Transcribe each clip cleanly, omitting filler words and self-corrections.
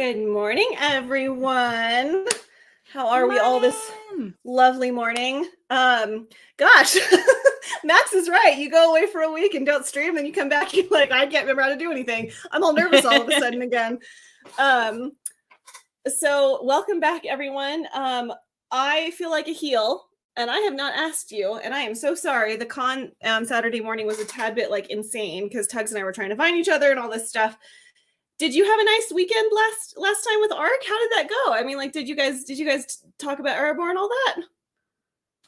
Good morning, everyone. How are we all this lovely morning? Gosh, Max is right. You go away for a week and don't stream, then you come back, you're like, I can't remember how to do anything. I'm all nervous all of a sudden again. So welcome back, everyone. I feel like a heel, and I have not asked you, and I am so sorry. The con Saturday morning was a tad bit like insane because Tugs and I were trying to find each other and all this stuff. Did you have a nice weekend last time with Ark? How did that go? I mean, like, did you guys talk about Erebor and all that?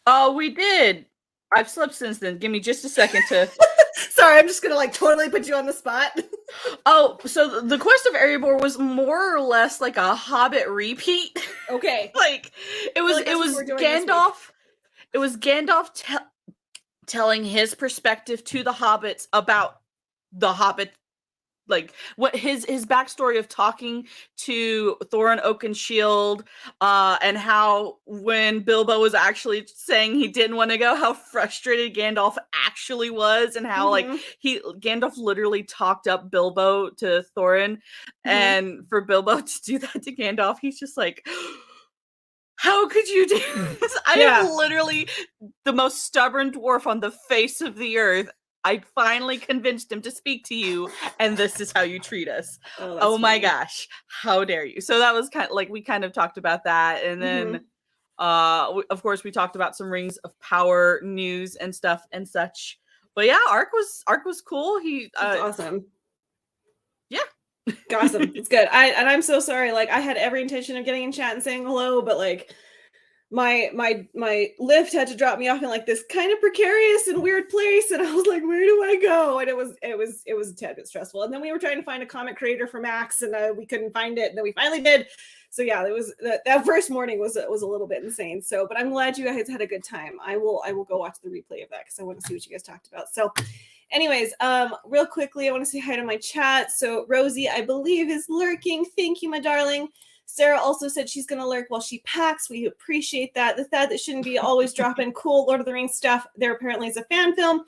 Oh, we did. I've slept since then. Give me just a second to. Sorry, I'm just gonna like totally put you on the spot. Oh, so the Quest of Erebor was more or less like a Hobbit repeat. Okay. Like it was Gandalf. It was Gandalf telling his perspective to the hobbits about the Hobbit. Like what his backstory of talking to Thorin Oakenshield, and how when Bilbo was actually saying he didn't want to go, how frustrated Gandalf actually was, and how like Gandalf literally talked up Bilbo to Thorin, and for Bilbo to do that to Gandalf, he's just like, how could you do this? I am literally the most stubborn dwarf on the face of the earth. I finally convinced him to speak to you, and this is how you treat us. Oh my gosh, how dare you? So that was kind of like, we kind of talked about that, and then of course we talked about some Rings of Power news and stuff and such. But yeah, Ark was cool. That's awesome. Yeah. Awesome. It's good. I'm so sorry. Like, I had every intention of getting in chat and saying hello, but like my lift had to drop me off in like this kind of precarious and weird place, and I was like, where do I go? And it was a tad bit stressful. And then we were trying to find a comic creator for Max, and we couldn't find it, and then we finally did. So yeah, it was that first morning was a little bit insane. So, but I'm glad you guys had a good time. I will go watch the replay of that because I want to see what you guys talked about. So anyways, real quickly, I want to say hi to my chat. So Rosie, I believe, is lurking. Thank you, my darling. Sarah also said she's going to lurk while she packs. We appreciate that. The Thad that shouldn't be always dropping cool Lord of the Rings stuff. There apparently is a fan film.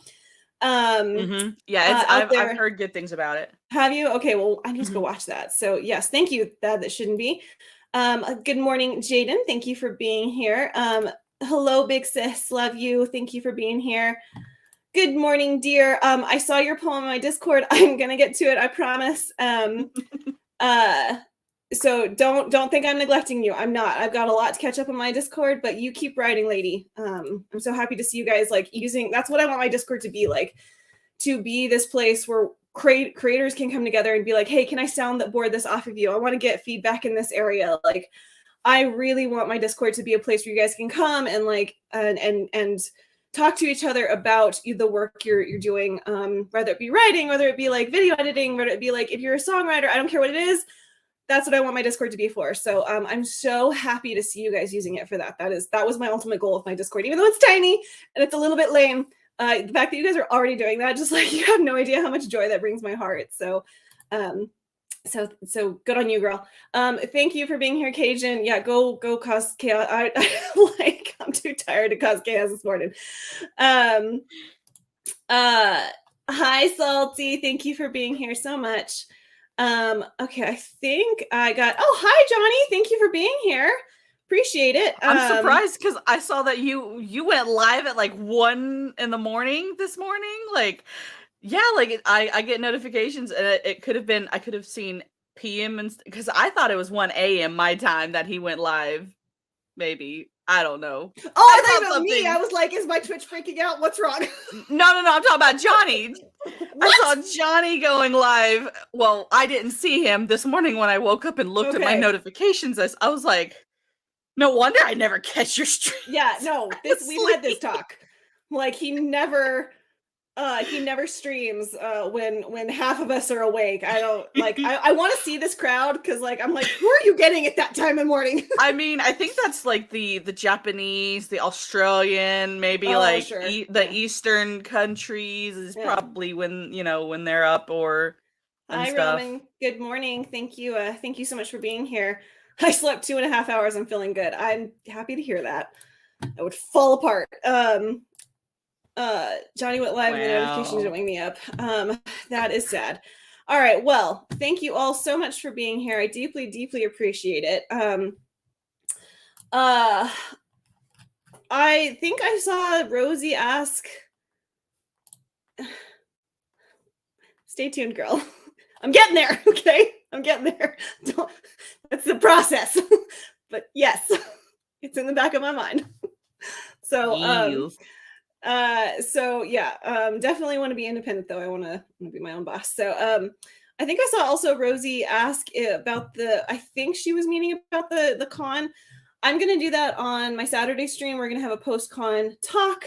Yeah, I've heard good things about it. Have you? Okay, well, I need to go watch that. So yes, thank you, Thad that shouldn't be. Good morning, Jaden. Thank you for being here. Hello, big sis. Love you. Thank you for being here. Good morning, dear. I saw your poem on my Discord. I'm going to get to it, I promise. So don't think I'm neglecting you. I'm not. I've got a lot to catch up on my Discord, but you keep writing, lady. I'm so happy to see you guys like using. That's what I want my Discord to be like. To be this place where creators can come together and be like, hey, can I soundboard this off of you? I want to get feedback in this area. Like, I really want my Discord to be a place where you guys can come and like and talk to each other about the work you're doing, whether it be writing, whether it be like video editing, whether it be like if you're a songwriter, I don't care what it is. That's what I want my Discord to be for. So I'm so happy to see you guys using it for that. That was my ultimate goal with my Discord, even though it's tiny and it's a little bit lame. The fact that you guys are already doing that, just like, you have no idea how much joy that brings my heart. So so good on you, girl. Thank you for being here, Cajun. Yeah, go cause chaos. I'm too tired to cause chaos this morning. Hi, Salty. Thank you for being here so much. Okay, I think I got. Oh, hi, Johnny. Thank you for being here. Appreciate it. I'm surprised because I saw that you went live at like 1 a.m. this morning. Like, yeah, like I get notifications, and it could have been, I could have seen PM, and because I thought it was 1 a.m. my time that he went live. Maybe, I don't know. Oh, I thought about me. I was like, is my Twitch freaking out? What's wrong? No, I'm talking about Johnny. I saw Johnny going live. Well, I didn't see him this morning when I woke up and looked at my notifications. I was like, no wonder I never catch your stream. Yeah, no, we've had this talk. Like, he never streams when half of us are awake. I don't like. I want to see this crowd because, like, I'm like, who are you getting at that time in morning? I mean, I think that's like the Japanese, the Australian, maybe the Eastern countries is probably when they're up or. Hi, stuff. Roman. Good morning. Thank you. Thank you so much for being here. I slept 2.5 hours. I'm feeling good. I'm happy to hear that. I would fall apart. Johnny went live and the notifications didn't wake me up. That is sad. All right. Well, thank you all so much for being here. I deeply, deeply appreciate it. I think I saw Rosie ask. Stay tuned, girl. I'm getting there. Okay, I'm getting there. That's the process. But yes, it's in the back of my mind. So, definitely want to be independent, though. I want to be my own boss. So, I think I saw also Rosie ask about I think she was meaning about the con. I'm going to do that on my Saturday stream. We're going to have a post-con talk.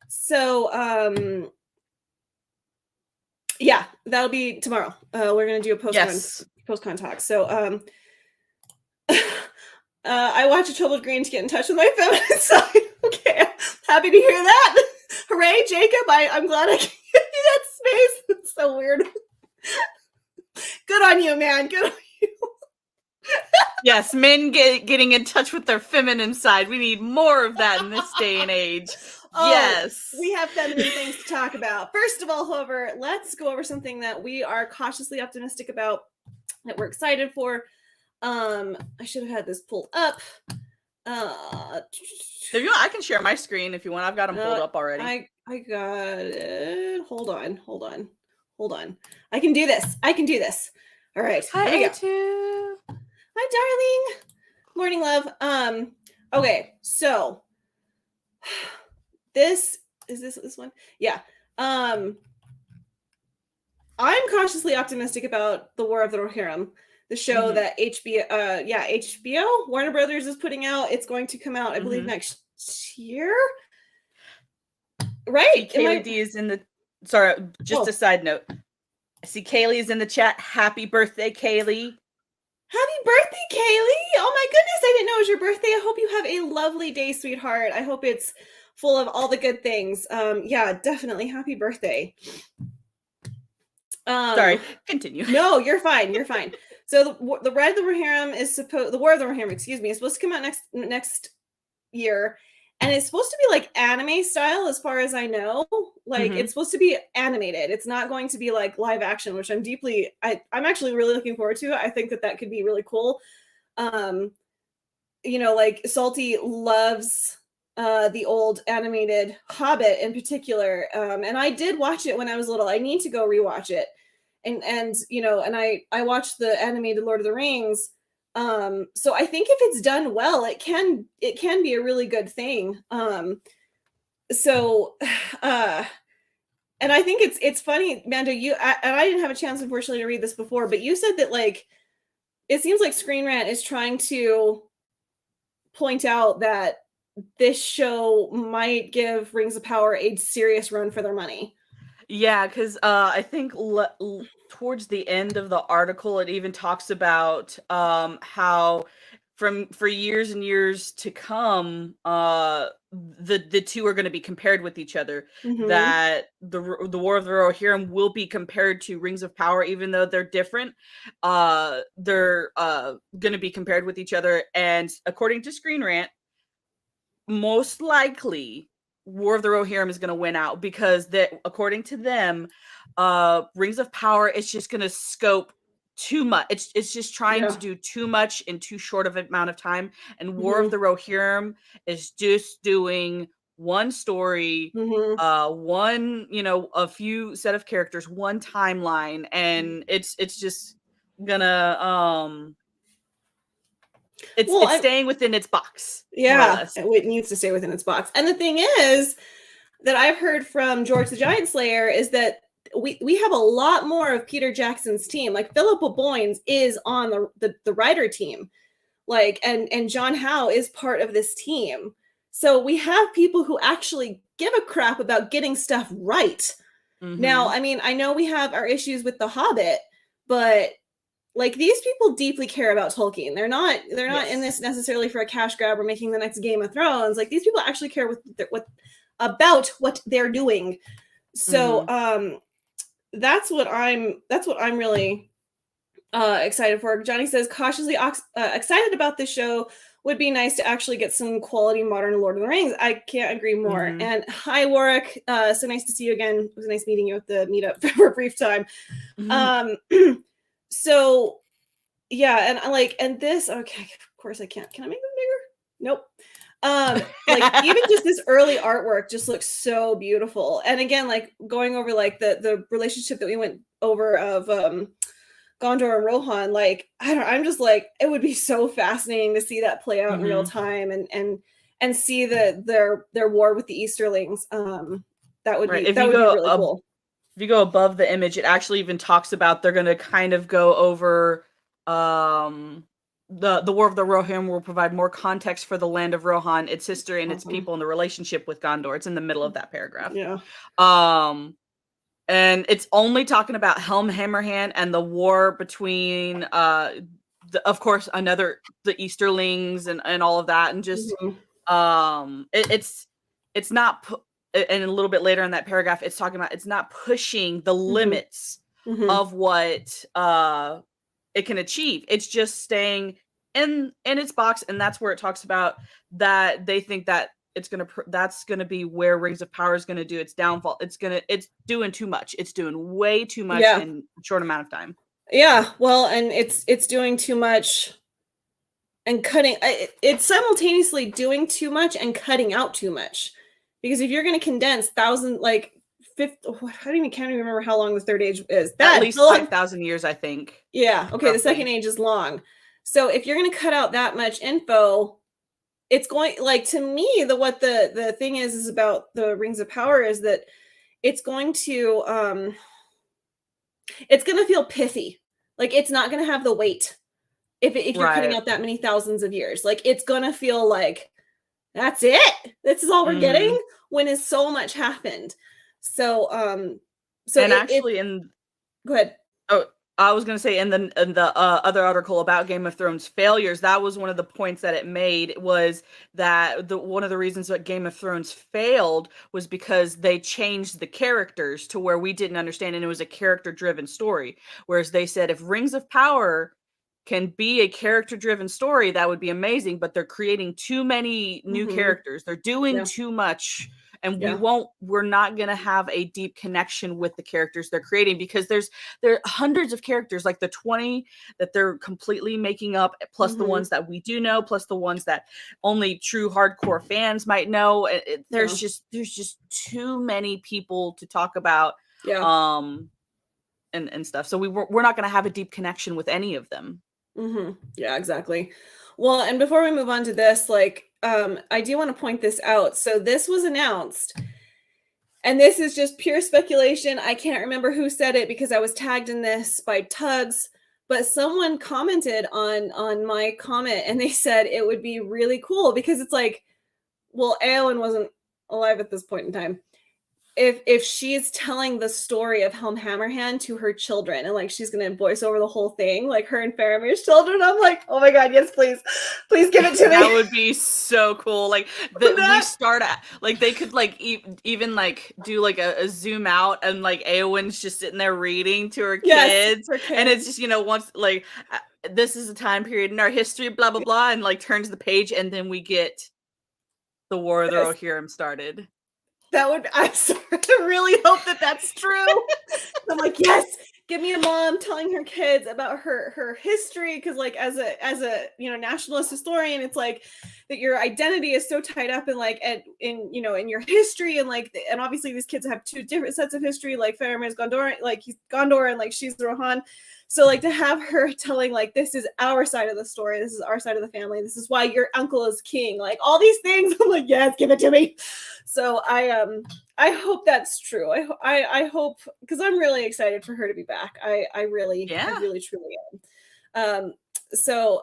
So, yeah, that'll be tomorrow. We're going to do a post-con talk. So, I watch a Troubled Green to get in touch with my feminine side. Okay, happy to hear that. Hooray, Jacob. I'm glad I can give you that space. It's so weird. Good on you, man. Good on you. Yes, men getting in touch with their feminine side. We need more of that in this day and age. Yes. We have feminine things to talk about. First of all, however, let's go over something that we are cautiously optimistic about, that we're excited for. I should have had this pulled up. If you want, I can share my screen if you want. I've got them pulled up already. I got it. Hold on. I can do this. All right. Hi, A2. Hi, darling. Morning, love. Okay, so this one? Yeah. I'm cautiously optimistic about the War of the Rohirrim, the show that HBO, Warner Brothers is putting out. It's going to come out, I believe, next year. Right. Kaylee D is in the. Sorry, just a side note. I see Kaylee is in the chat. Happy birthday, Kaylee. Happy birthday, Kaylee. Oh my goodness, I didn't know it was your birthday. I hope you have a lovely day, sweetheart. I hope it's full of all the good things. Yeah, definitely. Happy birthday. Sorry, continue. No, you're fine. So the War of the Rohirrim is supposed to come out next year. And it's supposed to be like anime style, as far as I know. Like it's supposed to be animated. It's not going to be like live action, which I'm actually really looking forward to. I think that could be really cool. Like Salty loves the old animated Hobbit in particular. And I did watch it when I was little. I need to go rewatch it. And I watched the animated Lord of the Rings. So I think if it's done well, it can be a really good thing. And I think it's funny, Mando, and I didn't have a chance, unfortunately, to read this before, but you said that, like, it seems like Screen Rant is trying to point out that this show might give Rings of Power a serious run for their money. Yeah, because I think towards the end of the article, it even talks about how for years and years to come, the two are going to be compared with each other. That the War of the Rohirrim will be compared to Rings of Power, even though they're different. They're going to be compared with each other, and according to Screen Rant, most likely War of the Rohirrim is going to win out, because according to them, Rings of Power is just going to scope too much. It's just trying to do too much in too short of an amount of time. And War of the Rohirrim is just doing one story, one, a few set of characters, one timeline, and it's just gonna it's staying within its box. Yeah, it needs to stay within its box. And the thing is that I've heard from George the Giant Slayer is that we have a lot more of Peter Jackson's team. Like Philippa Boynes is on the writer team, like, and John Howe is part of this team. So we have people who actually give a crap about getting stuff right. Now, I mean, I know we have our issues with The Hobbit, but like, these people deeply care about Tolkien. They're not in this necessarily for a cash grab or making the next Game of Thrones. Like, these people actually care about what they're doing. So that's what I'm really excited for. Johnny says, cautiously excited about this show. would be nice to actually get some quality modern Lord of the Rings. I can't agree more. Mhm. And hi, Warwick. So nice to see you again. It was nice meeting you at the meetup for a brief time. So yeah, and I like, and this, okay, of course I can't. Can I make them bigger? Nope. Like even just this early artwork just looks so beautiful. And again, like going over like the relationship that we went over of Gondor and Rohan, like I'm just like, it would be so fascinating to see that play out in real time and see their war with the Easterlings. That would be really cool. If you go above the image, it actually even talks about they're going to kind of go over the War of the Rohirrim will provide more context for the land of Rohan, its history, and its people, and the relationship with Gondor. It's in the middle of that paragraph. Yeah. And it's only talking about Helm Hammerhand and the war between, of course, the Easterlings and all of that, and just it's not. And a little bit later in that paragraph, it's talking about it's not pushing the limits of what it can achieve. It's just staying in its box, and that's where it talks about that they think that that's gonna be where Rings of Power is gonna do its downfall. It's doing too much. It's doing way too much in a short amount of time. Yeah, well, and it's doing too much and cutting. It's simultaneously doing too much and cutting out too much. Because if you're going to condense can't even remember how long the Third Age is. At least 5,000 years, I think. Yeah. Okay. Roughly. The Second Age is long. So if you're going to cut out that much info, it's going, like, to me, what the thing is about the Rings of Power is that it's going to feel pithy. Like, it's not going to have the weight if you're cutting out that many thousands of years. Like, it's going to feel like, that's it. This is all we're getting when is so much happened. So, go ahead. Oh, I was going to say in the other article about Game of Thrones failures, that was one of the points that it made, was that one of the reasons that Game of Thrones failed was because they changed the characters to where we didn't understand, and it was a character-driven story. Whereas they said if Rings of Power can be a character-driven story, that would be amazing, but they're creating too many new characters. They're doing too much, and we're not going to have a deep connection with the characters they're creating, because there are hundreds of characters, like the 20 that they're completely making up, plus the ones that we do know, plus the ones that only true hardcore fans might know. There's just too many people to talk about. And stuff. So we're not going to have a deep connection with any of them. Yeah, exactly. Well, and before we move on to this, like, I do want to point this out. So this was announced, and this is just pure speculation. I can't remember who said it because I was tagged in this by Tugs, but someone commented on my comment, and they said it would be really cool because it's like, well, Eowyn wasn't alive at this point in time. If she's telling the story of Helm Hammerhand to her children, and like she's gonna voice over the whole thing, like her and Faramir's children, I'm like, oh my god, yes, please give it to me. That would be so cool. Like we start at, like, they could like even like do like a zoom out, and like Eowyn's just sitting there reading to her kids, and it's just, once like this is a time period in our history, blah blah blah, and like turns the page, and then we get the War of the Rohirrim started. That would, I really hope that's true. I'm like, yes, give me a mom telling her kids about her history, because like as a nationalist historian, it's like that your identity is so tied up in like in your history, and like and obviously these kids have two different sets of history. Like Faramir's Gondor, like he's Gondor, and like she's Rohan. So like to have her telling like, this is our side of the story, this is our side of the family, this is why your uncle is king, like all these things, I'm like, yes, give it to me. So I hope that's true. I hope, because I'm really excited for her to be back. I really truly am. So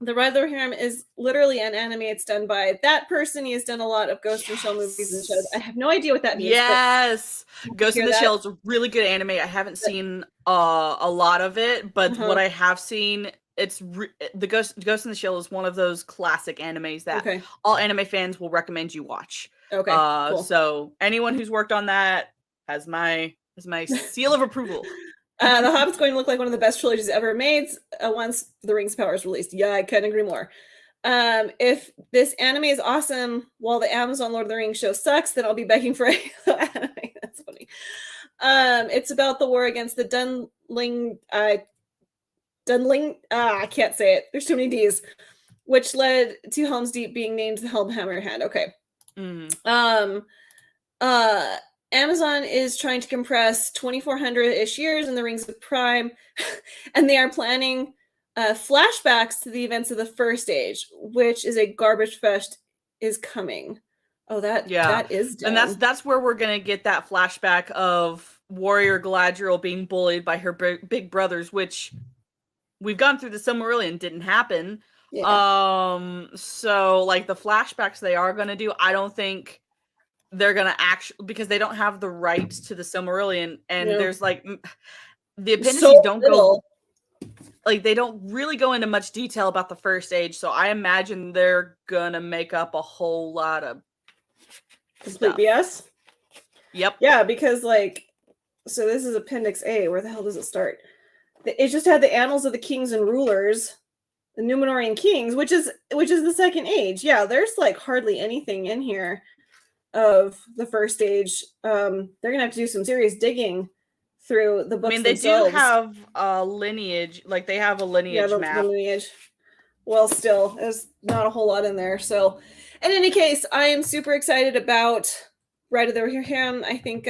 the Rise of the Rohirrim is literally an anime. It's done by that person. He has done a lot of Ghost in the Shell movies and shows. I have no idea what that means. Yes, Ghost in the Shell is a really good anime. I haven't seen a lot of it, but what I have seen, it's the Ghost in the Shell is one of those classic animes that all anime fans will recommend you watch. Okay, cool. So anyone who's worked on that has my seal of approval. The Hobbit's going to look like one of the best trilogies ever made once The Rings of Power is released. Yeah, I couldn't agree more. If this anime is awesome while the Amazon Lord of the Rings show sucks, then I'll be begging for a anime. That's funny. It's about the war against the Dunling, I can't say it. There's too many D's, which led to Helm's Deep being named the Helmhammerhand. Okay. Amazon is trying to compress 2,400-ish years in the Rings of Prime, and they are planning flashbacks to the events of the First Age, which is a garbage fest is coming. Oh, that is dumb. And that's where we're gonna get that flashback of Warrior Galadriel being bullied by her big brothers, which we've gone through the Silmarillion, didn't happen. Yeah. So like the flashbacks they are gonna do, I don't think they're gonna actually, because they don't have the rights to the Silmarillion, and there's like the appendices don't go, like they don't really go into much detail about the First Age, so I imagine they're gonna make up a whole lot of complete BS. Yep. Yeah, because like, so this is Appendix A. Where the hell does it start? It just had the annals of the kings and rulers, the Númenórean kings, which is the Second Age. Yeah, there's like hardly anything in here of the First Age. They're gonna have to do some serious digging through the books. I mean, they themselves. Do have a lineage, like they have a lineage map. The lineage. Well, still, there's not a whole lot in there. So, in any case, I am super excited about Ride of the Hand. I think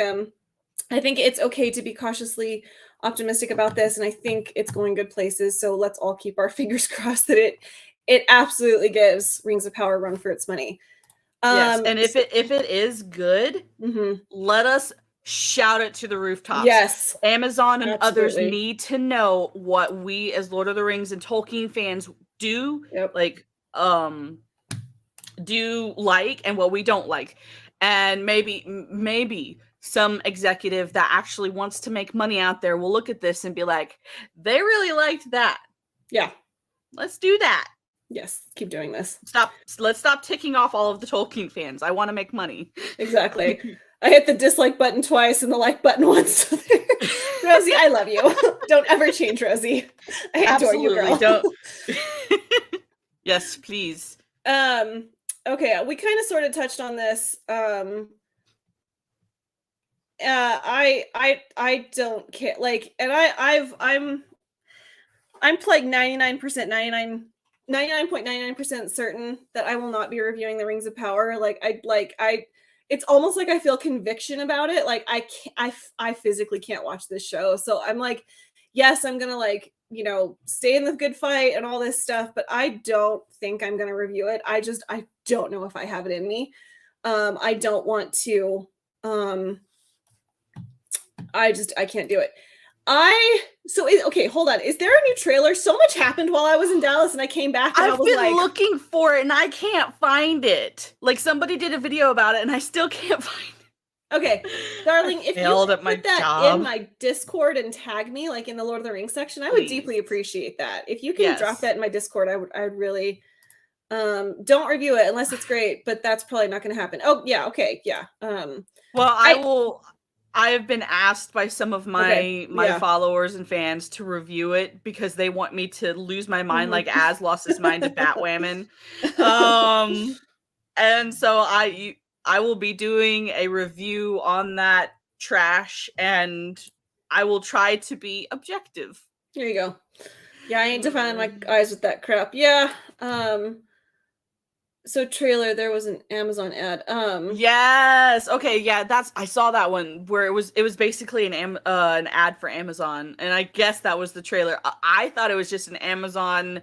it's okay to be cautiously optimistic about this, and I think it's going good places. So let's all keep our fingers crossed that it absolutely gives Rings of Power a run for its money. Yes, and if it is good, let us shout it to the rooftops. Yes, Amazon and others need to know what we as Lord of the Rings and Tolkien fans do do like and what we don't like, and maybe some executive that actually wants to make money out there will look at this and be like, they really liked that. Yeah, let's do that. Yes, keep doing this. Let's stop ticking off all of the Tolkien fans. I want to make money. Exactly. I hit the dislike button twice and the like button once. Rosie, I love you. Don't ever change, Rosie. I adore you, girl. Don't. Yes, please. Okay, we kind of sort of touched on this. I don't care. Like, and I'm like 99.99% certain that I will not be reviewing the Rings of Power. It's almost like I feel conviction about it. Like I physically can't watch this show. So I'm like, yes, I'm going to stay in the good fight and all this stuff, but I don't think I'm going to review it. I don't know if I have it in me. I don't want to, I can't do it. Okay, hold on. Is there a new trailer? So much happened while I was in Dallas and I came back and I've been looking for it and I can't find it. Like somebody did a video about it and I still can't find it. Okay, darling, if you put that in my Discord and tag me like in the Lord of the Rings section, I would deeply appreciate that. If you can drop that in my Discord, I would really don't review it unless it's great, but that's probably not going to happen. Oh, yeah, okay, yeah. Well, I have been asked by some of my followers and fans to review it because they want me to lose my mind like Az lost his mind to Batwoman. And so I will be doing a review on that trash and I will try to be objective. There you go. Yeah, I ain't defining my eyes with that crap. Yeah. So trailer, there was an Amazon ad. Yes. Okay. Yeah. I saw that one where it was basically an ad for Amazon, and I guess that was the trailer. I thought it was just an Amazon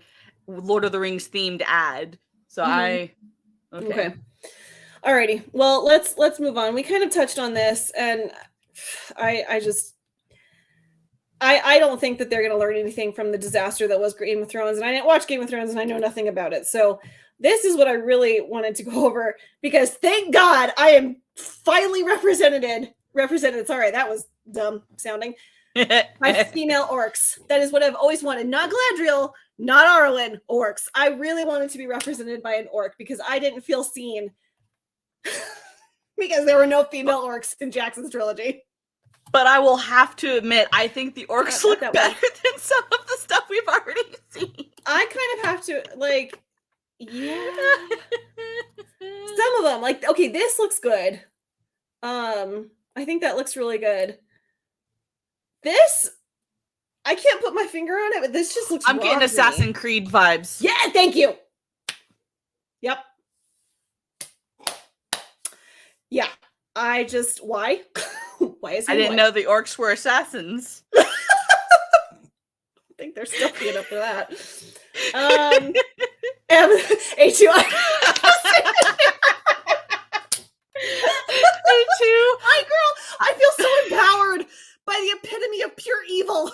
Lord of the Rings themed ad. So okay. Alrighty. Well, let's move on. We kind of touched on this, and I don't think that they're going to learn anything from the disaster that was Game of Thrones, and I didn't watch Game of Thrones, and I know nothing about it. So this is what I really wanted to go over because thank God I am finally represented. Sorry, that was dumb sounding. By female orcs. That is what I've always wanted. Not Galadriel, not Arwen, orcs. I really wanted to be represented by an orc because I didn't feel seen because there were no female orcs in Jackson's trilogy. But I will have to admit, I think the orcs look better than some of the stuff we've already seen. I kind of have to, like, Yeah. Some of them, like, okay, this looks good. I think that looks really good. This, I can't put my finger on it, but this just looks I'm getting Assassin's Creed vibes. Yeah, thank you. Yep. Yeah. Why? Why is he I didn't know the orcs were assassins. I think they're still being up for that. A2. A2. Hi, girl. I feel so empowered by the epitome of pure evil.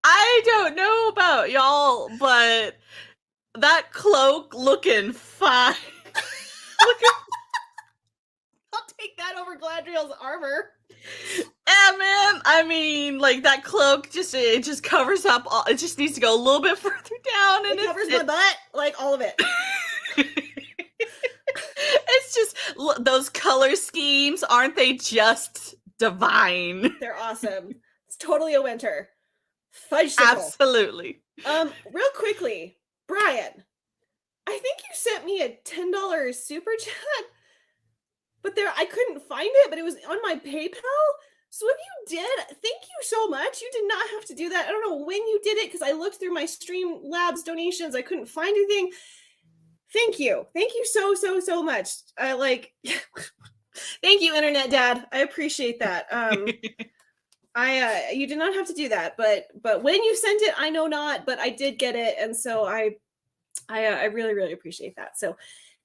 I don't know about y'all, but that cloak looking fine. I'll take that over Galadriel's armor. Yeah, man. I mean, like, that cloak it just covers up all. It just needs to go a little bit further down, and it covers my butt, like all of it. It's just those color schemes, aren't they just divine? They're awesome. It's totally a winter. Fudgesicle. Absolutely. Real quickly, Brian, I think you sent me a $10 super chat, but I couldn't find it, but it was on my PayPal. So if you did, thank you so much. You did not have to do that. I don't know when you did it because I looked through my Streamlabs donations. I couldn't find anything. Thank you. Thank you so much. Thank you, Internet Dad. I appreciate that. You did not have to do that, but when you sent it, I know not, but I did get it, and so I really appreciate that. So,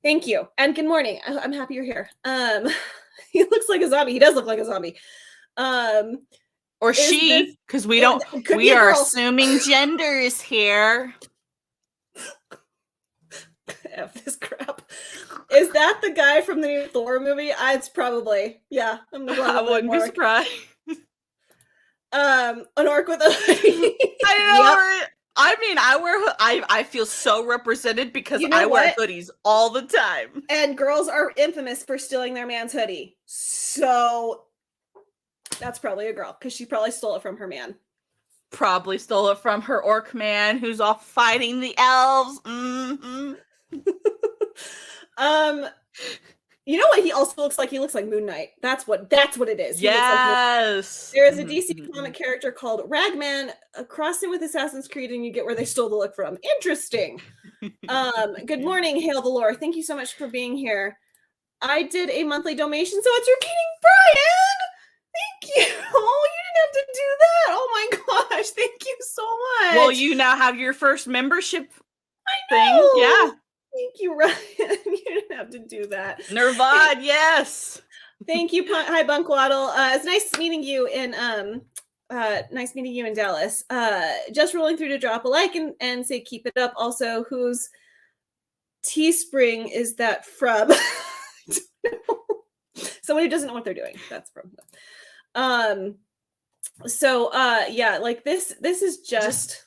thank you, and good morning. I'm happy you're here. He looks like a zombie. He does look like a zombie. Or she, because we are assuming genders here. F this crap. Is that the guy from the new Thor movie? It's probably. Yeah, I wouldn't be surprised. An orc with a hoodie. I know. Yep. I mean, I feel so represented because I wear hoodies all the time. And girls are infamous for stealing their man's hoodie. So that's probably a girl because she probably stole it from her man. Probably stole it from her orc man who's off fighting the elves. Mm-hmm. You know what he also looks like? He looks like Moon Knight. That's what it is. He yes. There is a DC comic character called Ragman. Cross it with Assassin's Creed and you get where they stole the look from. Interesting. Good morning, Hail the Lore. Thank you so much for being here. I did a monthly donation, so it's repeating. Brian! Thank you. Oh, you didn't have to do that. Oh my gosh. Thank you so much. Well, you now have your first membership thing. Yeah. Thank you, Ryan. You didn't have to do that. Nirvad, yes. Thank you. Hi, Bunkwaddle. It's nice meeting you in Dallas. Just rolling through to drop a like and say keep it up. Also, whose Teespring is that from? Someone who doesn't know what they're doing. That's from them. Yeah, like this is just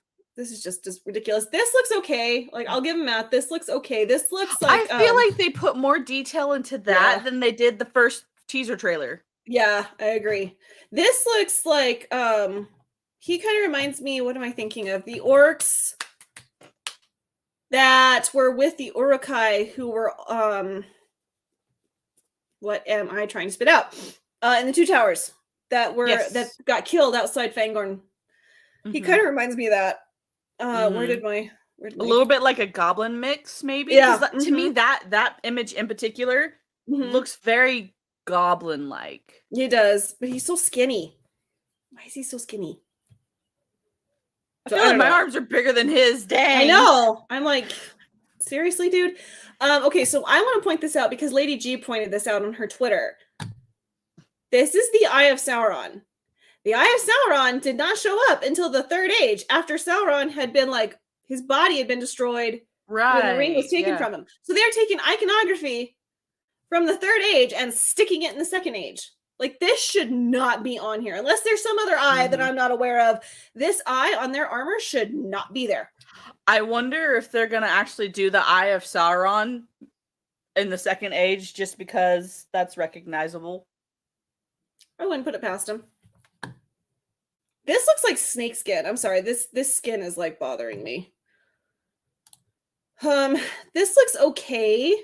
ridiculous. This looks okay. Like, I'll give them that. This looks okay. This looks like I feel like they put more detail into that than they did the first teaser trailer. Yeah, I agree. This looks like he kind of reminds me, what am I thinking of? The orcs that were with the Uruk-hai who were what am I trying to spit out? In the Two Towers that got killed outside Fangorn. Mm-hmm. He kind of reminds me of that. Where did my little bit like a goblin mix, maybe? Yeah. To me, that image in particular looks very goblin-like. He does, but he's so skinny. Why is he so skinny? I feel like my arms are bigger than his. Dang. I know. I'm like, seriously, dude? Okay, so I want to point this out because Lady G pointed this out on her Twitter. This is the Eye of Sauron. The Eye of Sauron did not show up until the Third Age, after Sauron had been like, his body had been destroyed when the ring was taken from him. So they're taking iconography from the Third Age and sticking it in the Second Age. Like, this should not be on here. Unless there's some other eye that I'm not aware of. This eye on their armor should not be there. I wonder if they're going to actually do the Eye of Sauron in the Second Age just because that's recognizable. I wouldn't put it past them. This looks like snake skin. I'm sorry. This skin is like bothering me. This looks okay.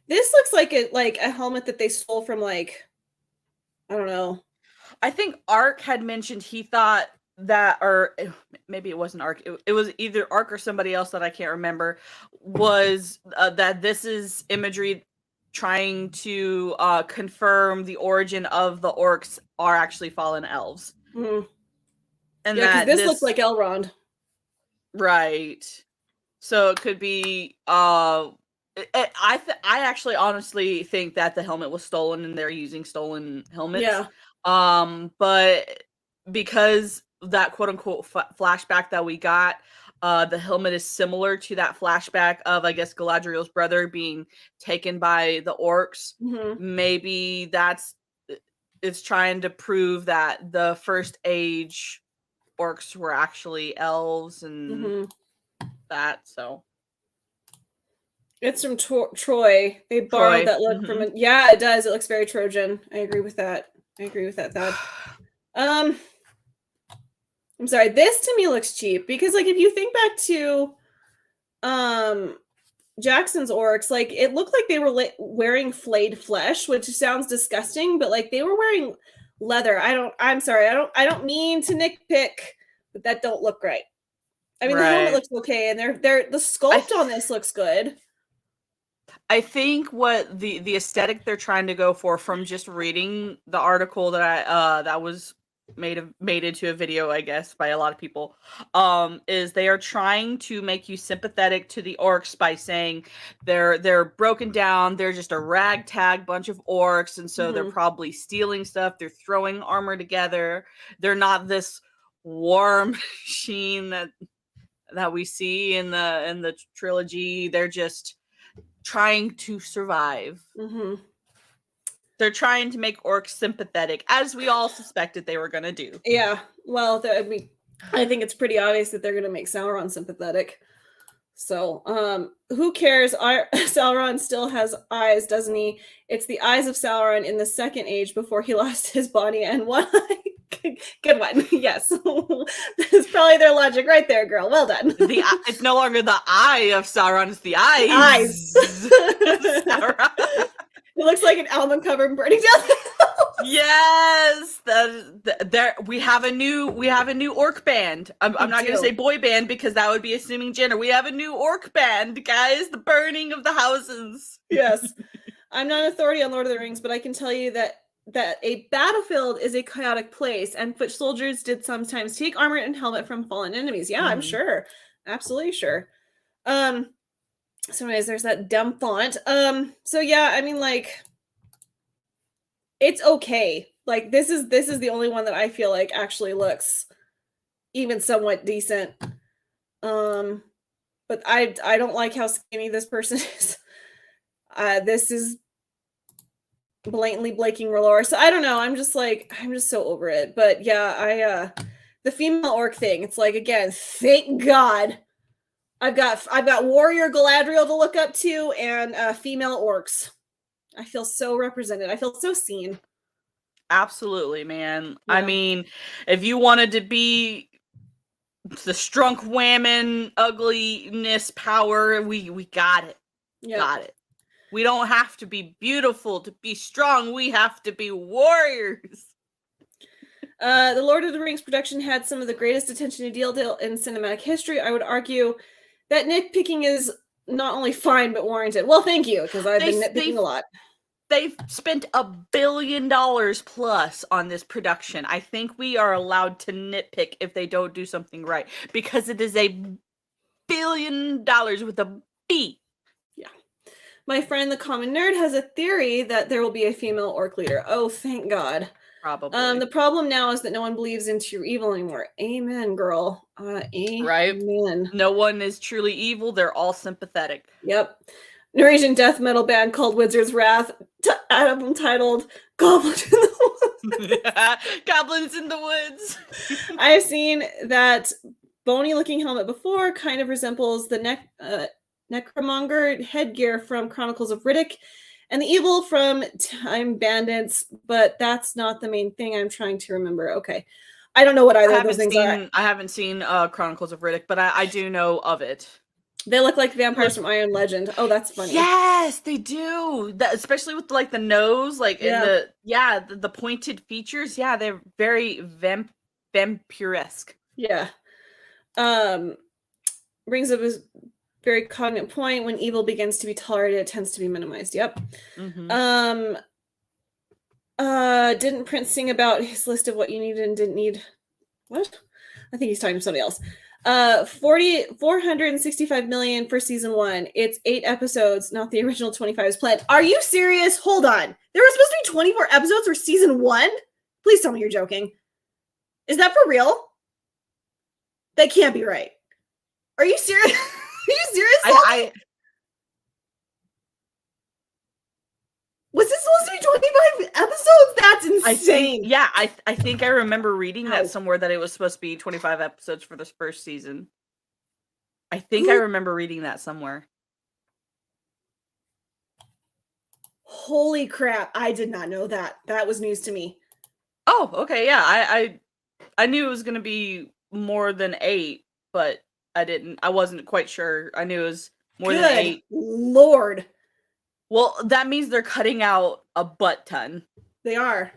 This looks like a helmet that they stole from like, I don't know. I think Ark had mentioned he thought that, or maybe it wasn't Ark. It was either Ark or somebody else that I can't remember. Was that this is imagery trying to confirm the origin of the orcs are actually fallen elves, Mm-hmm. and yeah, because that this looks like Elrond, right? So it could be. I actually honestly think that the helmet was stolen and they're using stolen helmets. Yeah. But because that quote unquote flashback that we got, the helmet is similar to that flashback of, I guess, Galadriel's brother being taken by the orcs. Mm-hmm. Maybe it's trying to prove that the first age orcs were actually elves and that. So it's from Troy. They borrowed that look from it. Yeah, it does. It looks very Trojan. I agree with that. Thad. I'm sorry. This to me looks cheap because, like, if you think back to Jackson's orcs, like, it looked like they were wearing flayed flesh, which sounds disgusting, but like they were wearing leather. I'm sorry. I don't mean to nitpick, but that don't look right. I mean, the helmet looks okay, and the sculpt on this looks good. I think what the aesthetic they're trying to go for, from just reading the article that that was made into a video, I guess, by a lot of people, is they are trying to make you sympathetic to the orcs by saying they're broken down, they're just a ragtag bunch of orcs, and so they're probably stealing stuff, they're throwing armor together, they're not this war machine that we see in the trilogy. They're just trying to survive. They're trying to make orcs sympathetic, as we all suspected they were going to do. Yeah, well, I think it's pretty obvious that they're going to make Sauron sympathetic. So, who cares? Sauron still has eyes, doesn't he? It's the eyes of Sauron in the second age before he lost his body and one eye. Good one. Yes. That's probably their logic right there, girl. Well done. It's no longer the eye of Sauron, it's the eyes. Sauron. It looks like an album cover burning down the house. Yes. We have a new orc band. I'm not going to say boy band because that would be assuming gender. We have a new orc band, guys. The burning of the houses. Yes. I'm not an authority on Lord of the Rings, but I can tell you that a battlefield is a chaotic place, and foot soldiers did sometimes take armor and helmet from fallen enemies. Yeah, I'm sure. Absolutely sure. So anyways, there's that dumb font. So yeah, I mean, like, it's okay. Like, this is the only one that I feel like actually looks even somewhat decent. But I don't like how skinny this person is. This is blatantly blanking R'hllor. So I don't know. I'm just so over it. But yeah, the female orc thing, it's like, again, thank God I've got warrior Galadriel to look up to and female orcs. I feel so represented. I feel so seen. Absolutely, man. Yeah. I mean, if you wanted to be the strunk whammon ugliness power, we got it. Yep. Got it. We don't have to be beautiful to be strong. We have to be warriors. The Lord of the Rings production had some of the greatest attention to detail in cinematic history. I would argue that nitpicking is not only fine, but warranted. Well, thank you, because I've been nitpicking a lot. They've spent $1 billion plus on this production. I think we are allowed to nitpick if they don't do something right, because it is $1 billion with a B. Yeah. My friend, the Common Nerd, has a theory that there will be a female orc leader. Oh, thank God. Probably. The problem now is that no one believes into your evil anymore. Amen, girl. Amen. Right? No one is truly evil. They're all sympathetic. Yep. Norwegian death metal band called Wizard's Wrath, album titled Goblins in the Woods. Goblins in the Woods. I have seen that bony-looking helmet before. Kind of resembles the necromonger headgear from Chronicles of Riddick and the evil from Time Bandits, but that's not the main thing I'm trying to remember. Okay. I don't know what either of those things are. I haven't seen Chronicles of Riddick, but I do know of it. They look like vampires from Iron Legend. Oh, that's funny. Yes, they do. Especially with like the nose, like in the pointed features. Yeah, they're very vampiresque. Yeah. Brings up a very cognate point. When evil begins to be tolerated, it tends to be minimized. Yep. Mm-hmm. Didn't Prince sing about his list of what you needed and didn't need? What? I think he's talking to somebody else. 465 million for season 1. It's 8 episodes, not the original 25 as planned. Are you serious? Hold on. There were supposed to be 24 episodes for season 1? Please tell me you're joking. Is that for real? That can't be right. Are you serious? Are you serious? Was this supposed to be 25 episodes? That's insane. I think I remember reading that somewhere, that it was supposed to be 25 episodes for this first season. I think I remember reading that somewhere. Holy crap. I did not know that. That was news to me. Oh, okay. Yeah. I knew it was going to be more than 8, but I wasn't quite sure. I knew it was more than 8. Lord. Well, that means they're cutting out a butt ton. They are.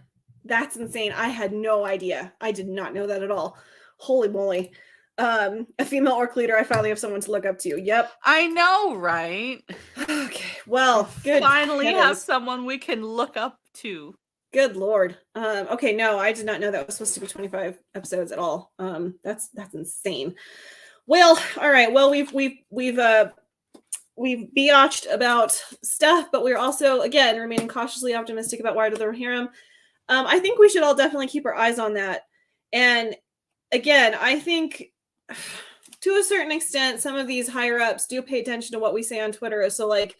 That's insane. I had no idea. I did not know that at all. Holy moly. A female orc leader. I finally have someone to look up to. Yep. I know, right? Okay. Well, good. Finally have someone we can look up to. Good Lord. Okay, no, I did not know that was supposed to be 25 episodes at all. That's insane. Well, all right. Well, we've biatched about stuff, but we're also, again, remaining cautiously optimistic about Wire to the Rohirrim. I think we should all definitely keep our eyes on that. And again, I think to a certain extent, some of these higher ups do pay attention to what we say on Twitter. So, like,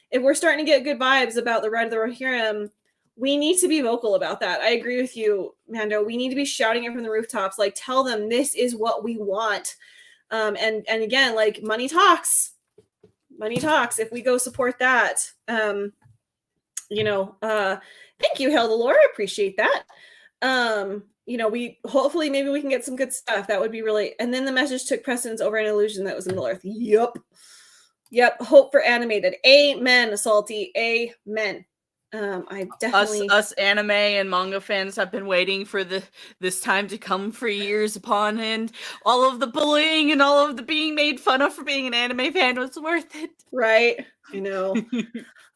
if we're starting to get good vibes about the Ride of the Rohirrim, we need to be vocal about that. I agree with you, Mando. We need to be shouting it from the rooftops. Like, tell them this is what we want. And again, like, money talks. Money talks. If we go support that, thank you, Hilda Laura. I appreciate that. We hopefully maybe we can get some good stuff. That would be really. And then the message took precedence over an illusion that was in Middle Earth. Yep. Hope for animated. Amen, Salty. Amen. I definitely us anime and manga fans have been waiting for this time to come for years upon end. All of the bullying and all of the being made fun of for being an anime fan was worth it. Right.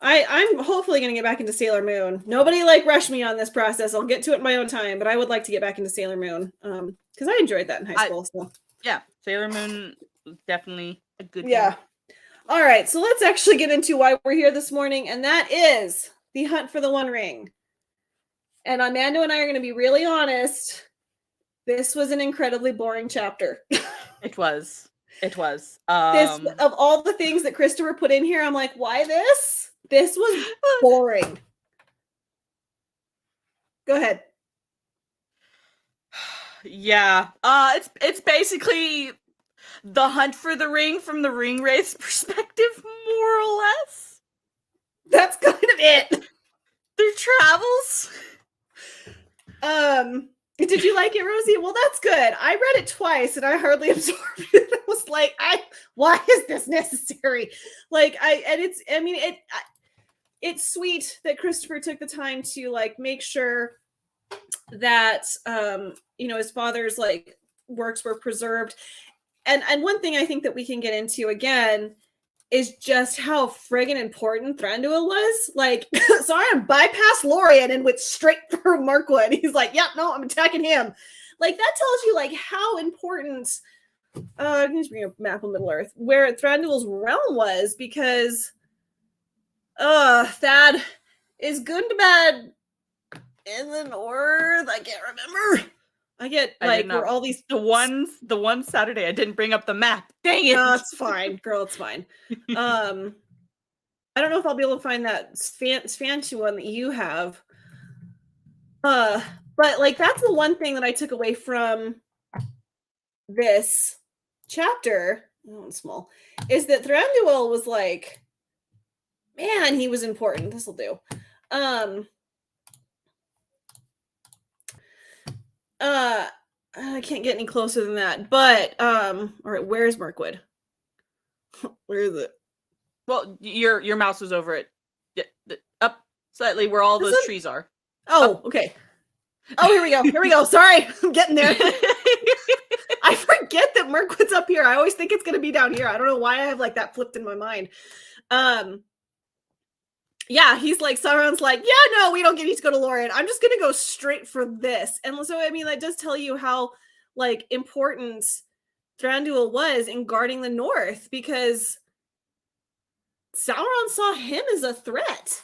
I'm hopefully gonna get back into Sailor Moon. Nobody rush me on this process. I'll get to it in my own time, but I would like to get back into Sailor Moon. Because I enjoyed that in high school. So yeah, Sailor Moon was definitely a good one. All right, so let's actually get into why we're here this morning, and that is the hunt for the One Ring. And Amanda and I are going to be really honest. This was an incredibly boring chapter. It was. This, of all the things that Christopher put in here, I'm like, why this? This was boring. Go ahead. Yeah. It's basically the hunt for the ring from the ring wraith's perspective, more or less. That's kind of it. Their travels. Did you like it, Rosie? Well, that's good. I read it twice and I hardly absorbed it. I was like, why is this necessary? It's sweet that Christopher took the time to make sure that his father's works were preserved. And one thing I think that we can get into again is just how friggin' important Thranduil was. Sauron bypassed Lorien and went straight through Mirkwood. He's like, yep, no, I'm attacking him. That tells you how important I can just bring up a map of Middle Earth, where Thranduil's realm was, because Thad is Gundabad in the north. I can't remember. I get where all these the one Saturday I didn't bring up the map. Dang it! No, it's fine, girl. It's fine. I don't know if I'll be able to find that fancy one that you have. But that's the one thing that I took away from this chapter. Oh, it's small. Is that Thranduil was man, he was important. This will do. I can't get any closer than that, but all right, where's Mirkwood? Where is it? Well, your mouse was over it. Up slightly where all those trees are. Oh, okay. Oh, here we go. Here we go. Sorry, I'm getting there. I forget that Mirkwood's up here. I always think it's going to be down here. I don't know why I have like that flipped in my mind. Yeah, he's like, Sauron's like, yeah, no, we don't need to go to Lorien. I'm just going to go straight for this. And so, I mean, that does tell you how like important Thranduil was in guarding the North, because Sauron saw him as a threat.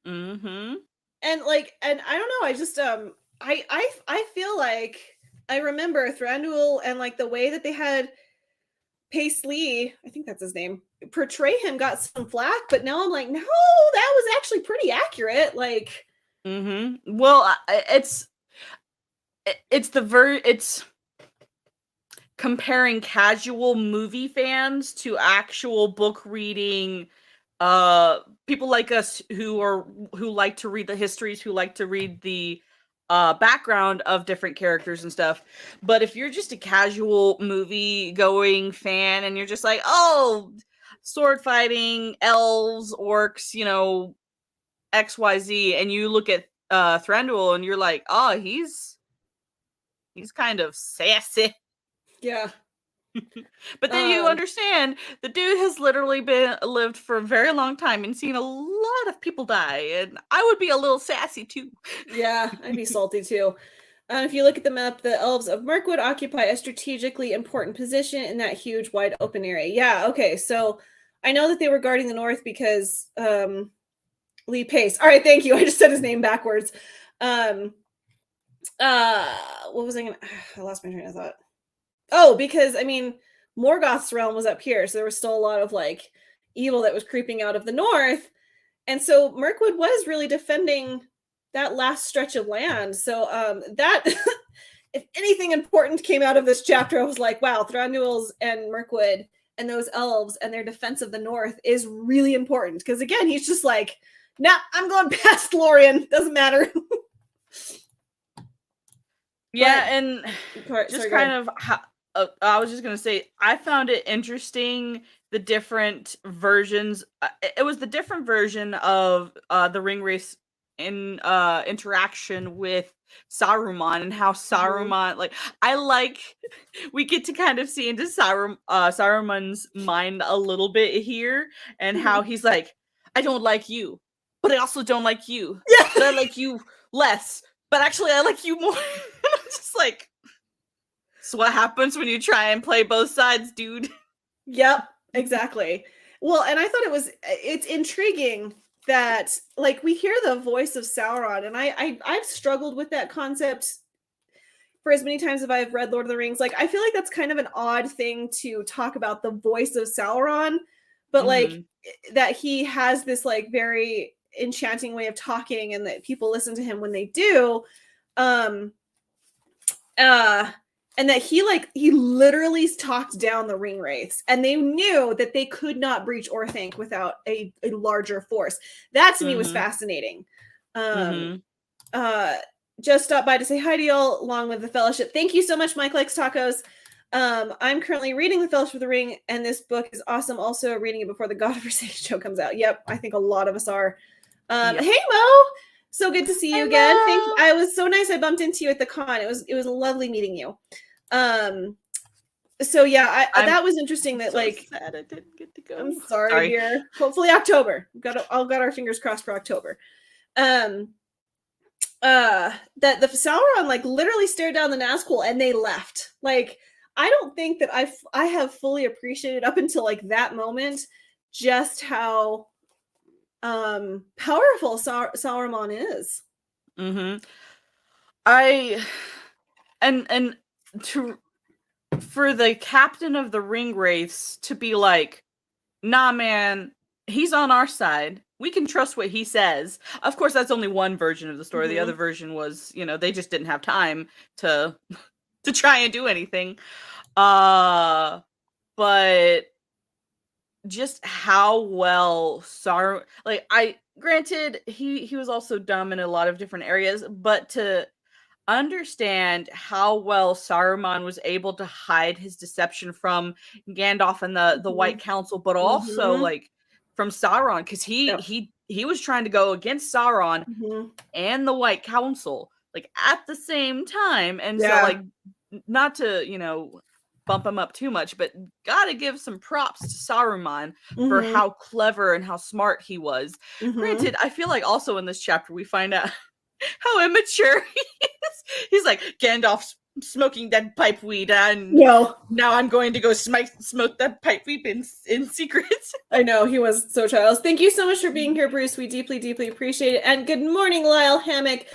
Mm-hmm. And like, and I don't know, I just I feel like I remember Thranduil and like the way that they had Paisley, I think that's his name, portray him got some flack, but now I'm like, no, that was actually pretty accurate. Like, well, it's comparing casual movie fans to actual book reading people like us who like to read the histories, who like to read the background of different characters and stuff. But if you're just a casual movie going fan and you're just like, oh, sword fighting, elves, orcs, XYZ, and you look at Thranduil and you're like, oh, he's kind of sassy. Yeah. But then you understand the dude has literally lived for a very long time and seen a lot of people die, and I would be a little sassy too. Yeah, I'd be salty too. If you look at the map, the elves of Mirkwood occupy a strategically important position in that huge, wide open area. Yeah, okay, so I know that they were guarding the north because Lee Pace. All right, thank you. I just said his name backwards. What was I gonna? I lost my train of thought. Oh, because I mean, Morgoth's realm was up here, so there was still a lot of like evil that was creeping out of the north, and so Mirkwood was really defending that last stretch of land. So that, if anything important came out of this chapter, I was like, wow, Thranduil's and Mirkwood and those elves and their defense of the north is really important. Because again, he's just like, nah, I'm going past Lorien. Doesn't matter. Yeah, and just kind of how, I was just going to say, I found it interesting, the different versions. It was the different version of the Ringwraith's interaction with Saruman, and how Saruman, we get to kind of see into Saruman's mind a little bit here, and how he's like, I don't like you, but I also don't like you. Yeah. But I like you less, but actually I like you more. And I'm just like, so what happens when you try and play both sides, dude? Yep, exactly. Well, and I thought it's intriguing that like we hear the voice of Sauron, and I've struggled with that concept for as many times as I've read Lord of the Rings. Like, I feel like that's kind of an odd thing to talk about, the voice of Sauron, but like that he has this like very enchanting way of talking, and that people listen to him when they do. And that he literally talked down the Ringwraiths, and they knew that they could not breach Orthanc without a larger force. That to me was fascinating. Just stopped by to say hi to y'all along with the Fellowship. Thank you so much, Mike Likes Tacos. I'm currently reading The Fellowship of the Ring, and this book is awesome. Also reading it before the God of Forsaken show comes out. Yep, I think a lot of us are. Yep. Hey, Mo! So good to see you again. Thank you. I was so nice. I bumped into you at the con. It was lovely meeting you. So yeah, that was interesting. That so like sad I didn't get to go. I'm sorry, dear. Hopefully October. All got our fingers crossed for October. That the Sauron like literally stared down the Nazgul and they left. Like, I don't think that I have fully appreciated up until like that moment just how powerful Sauron is. For the captain of the Ringwraiths to be like, nah, man, he's on our side. We can trust what he says. Of course, that's only one version of the story. The other version was, they just didn't have time to try and do anything. But just how well Sauron, granted, he was also dumb in a lot of different areas, but to understand how well Saruman was able to hide his deception from Gandalf and the White Council, but also like from Sauron, because he was trying to go against Sauron and the White Council like at the same time, and so like not to bump him up too much, but gotta give some props to Saruman for how clever and how smart he was. Granted, I feel like also in this chapter we find out how immature he is. He's like, Gandalf's smoking that pipe weed, and now I'm going to go smoke that pipe weed in secret. I know, he was so childish. Thank you so much for being here, Bruce. We deeply, deeply appreciate it. And good morning, Lyle Hammock.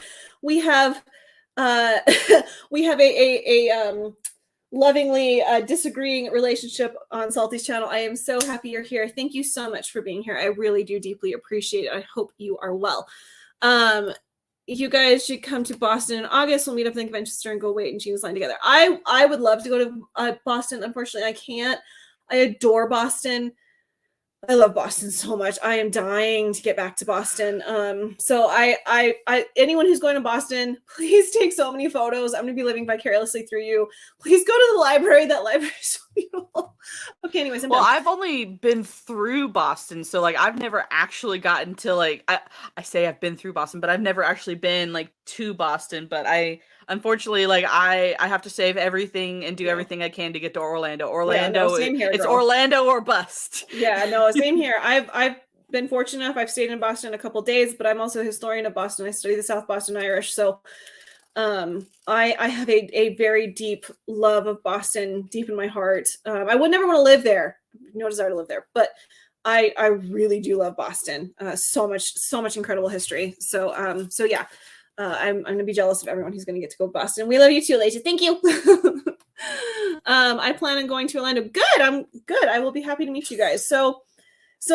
We have we have a lovingly disagreeing relationship on Salty's channel. I am so happy you're here. Thank you so much for being here. I really do deeply appreciate it. I hope you are well. You guys should come to Boston in August. We'll meet up in the convention center and go wait in Gene's line together. I would love to go to Boston. Unfortunately, I can't. I adore Boston. I love Boston so much. I am dying to get back to Boston. So I anyone who's going to Boston, please take so many photos. I'm going to be living vicariously through you. Please go to the library. That library is so beautiful. Okay, anyways, I'm done. I've only been through Boston, so like I've never actually gotten to like I say I've been through Boston, but I've never actually been like to Boston. But I unfortunately like I have to save everything and do everything I can to get to Orlando. Same here, it's girl. Orlando or bust. Yeah, no, same here. I've been fortunate enough. I've stayed in Boston a couple days, but I'm also a historian of Boston. I study the South Boston Irish, so I have a very deep love of Boston, deep in my heart. I would never want to live there. No desire to live there, but I really do love Boston. So much incredible history. So yeah, I'm gonna be jealous of everyone who's gonna get to go to Boston. We love you too, Lacey. Thank you. I plan on going to Orlando. Good. I'm good. I will be happy to meet you guys. So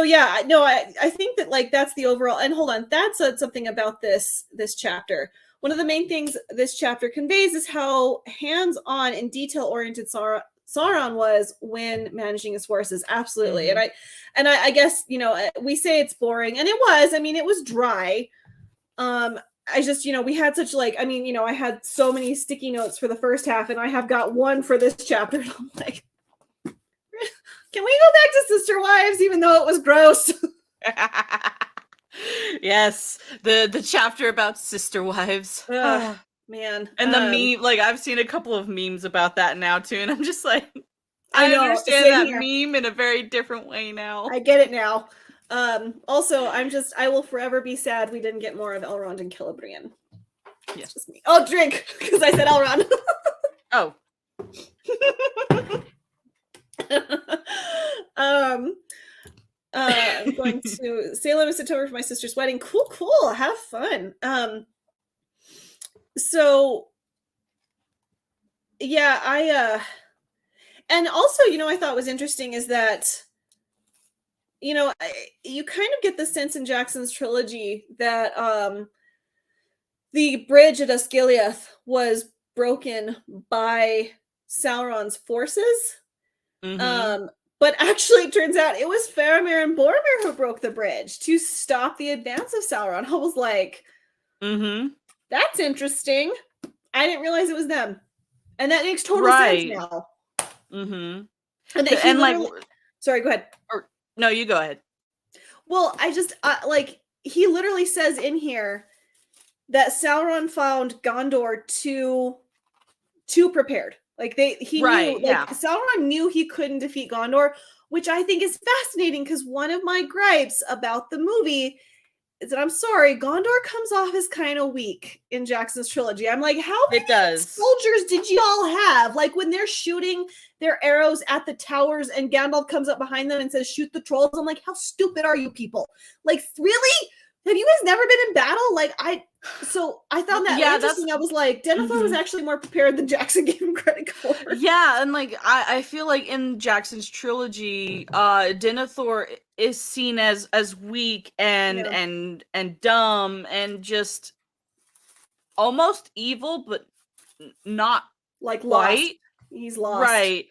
yeah, no, I think that like that's the overall. And hold on, that said something about this chapter. One of the main things this chapter conveys is how hands-on and detail-oriented Sauron was when managing his forces. Absolutely. And I guess, we say it's boring, and it was. I mean, it was dry. I just, we had such like, I had so many sticky notes for the first half, and I have got one for this chapter. And I'm like, can we go back to Sister Wives, even though it was gross? Yes, the chapter about Sister Wives. Man. And the meme, like I've seen a couple of memes about that now too, and I'm just like, I understand that meme in a very different way now. I get it now. Also, I will forever be sad we didn't get more of Elrond and Celebrian. It's just me. Oh, drink, because I said Elrond. Oh. I'm going to Salem in September for my sister's wedding. Cool. Have fun. So yeah, and also, I thought was interesting is that, you kind of get the sense in Jackson's trilogy that the bridge at Osgiliath was broken by Sauron's forces. But actually, it turns out it was Faramir and Boromir who broke the bridge to stop the advance of Sauron. I was like, that's interesting. I didn't realize it was them. And that makes total sense now. And sorry, go ahead. No, you go ahead. Well, I just, he literally says in here that Sauron found Gondor too prepared. Like he knew, Sauron knew he couldn't defeat Gondor, which I think is fascinating because one of my gripes about the movie is that I'm sorry, Gondor comes off as kind of weak in Jackson's trilogy. I'm like, how many soldiers did you all have? Like when they're shooting their arrows at the towers and Gandalf comes up behind them and says, shoot the trolls. I'm like, how stupid are you people? Like, really? Have you guys never been in battle? Like I found that interesting. I was like, Denethor was actually more prepared than Jackson gave him credit for. Yeah, and like I feel like in Jackson's trilogy, Denethor is seen as weak and dumb and just almost evil, but not like quite. Lost. He's lost. Right.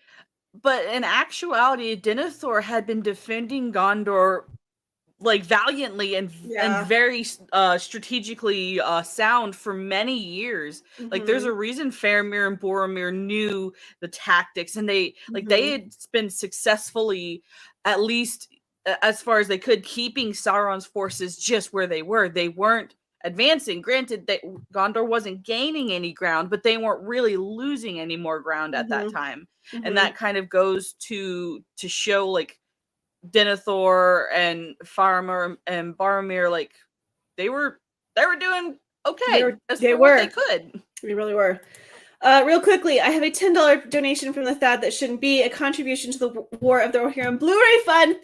But in actuality, Denethor had been defending Gondor like valiantly and very strategically sound for many years. Like there's a reason Faramir and Boromir knew the tactics, and they had been successfully, at least as far as they could, keeping Sauron's forces just where they were. They weren't advancing. Granted, that Gondor wasn't gaining any ground, but they weren't really losing any more ground at that time. And that kind of goes to show like Denethor and Faramir and Boromir, like they were doing okay. They could. They really were. Real quickly, I have a $10 donation from the Thad that shouldn't be a contribution to the War of the Rohirrim Blu-ray Fund.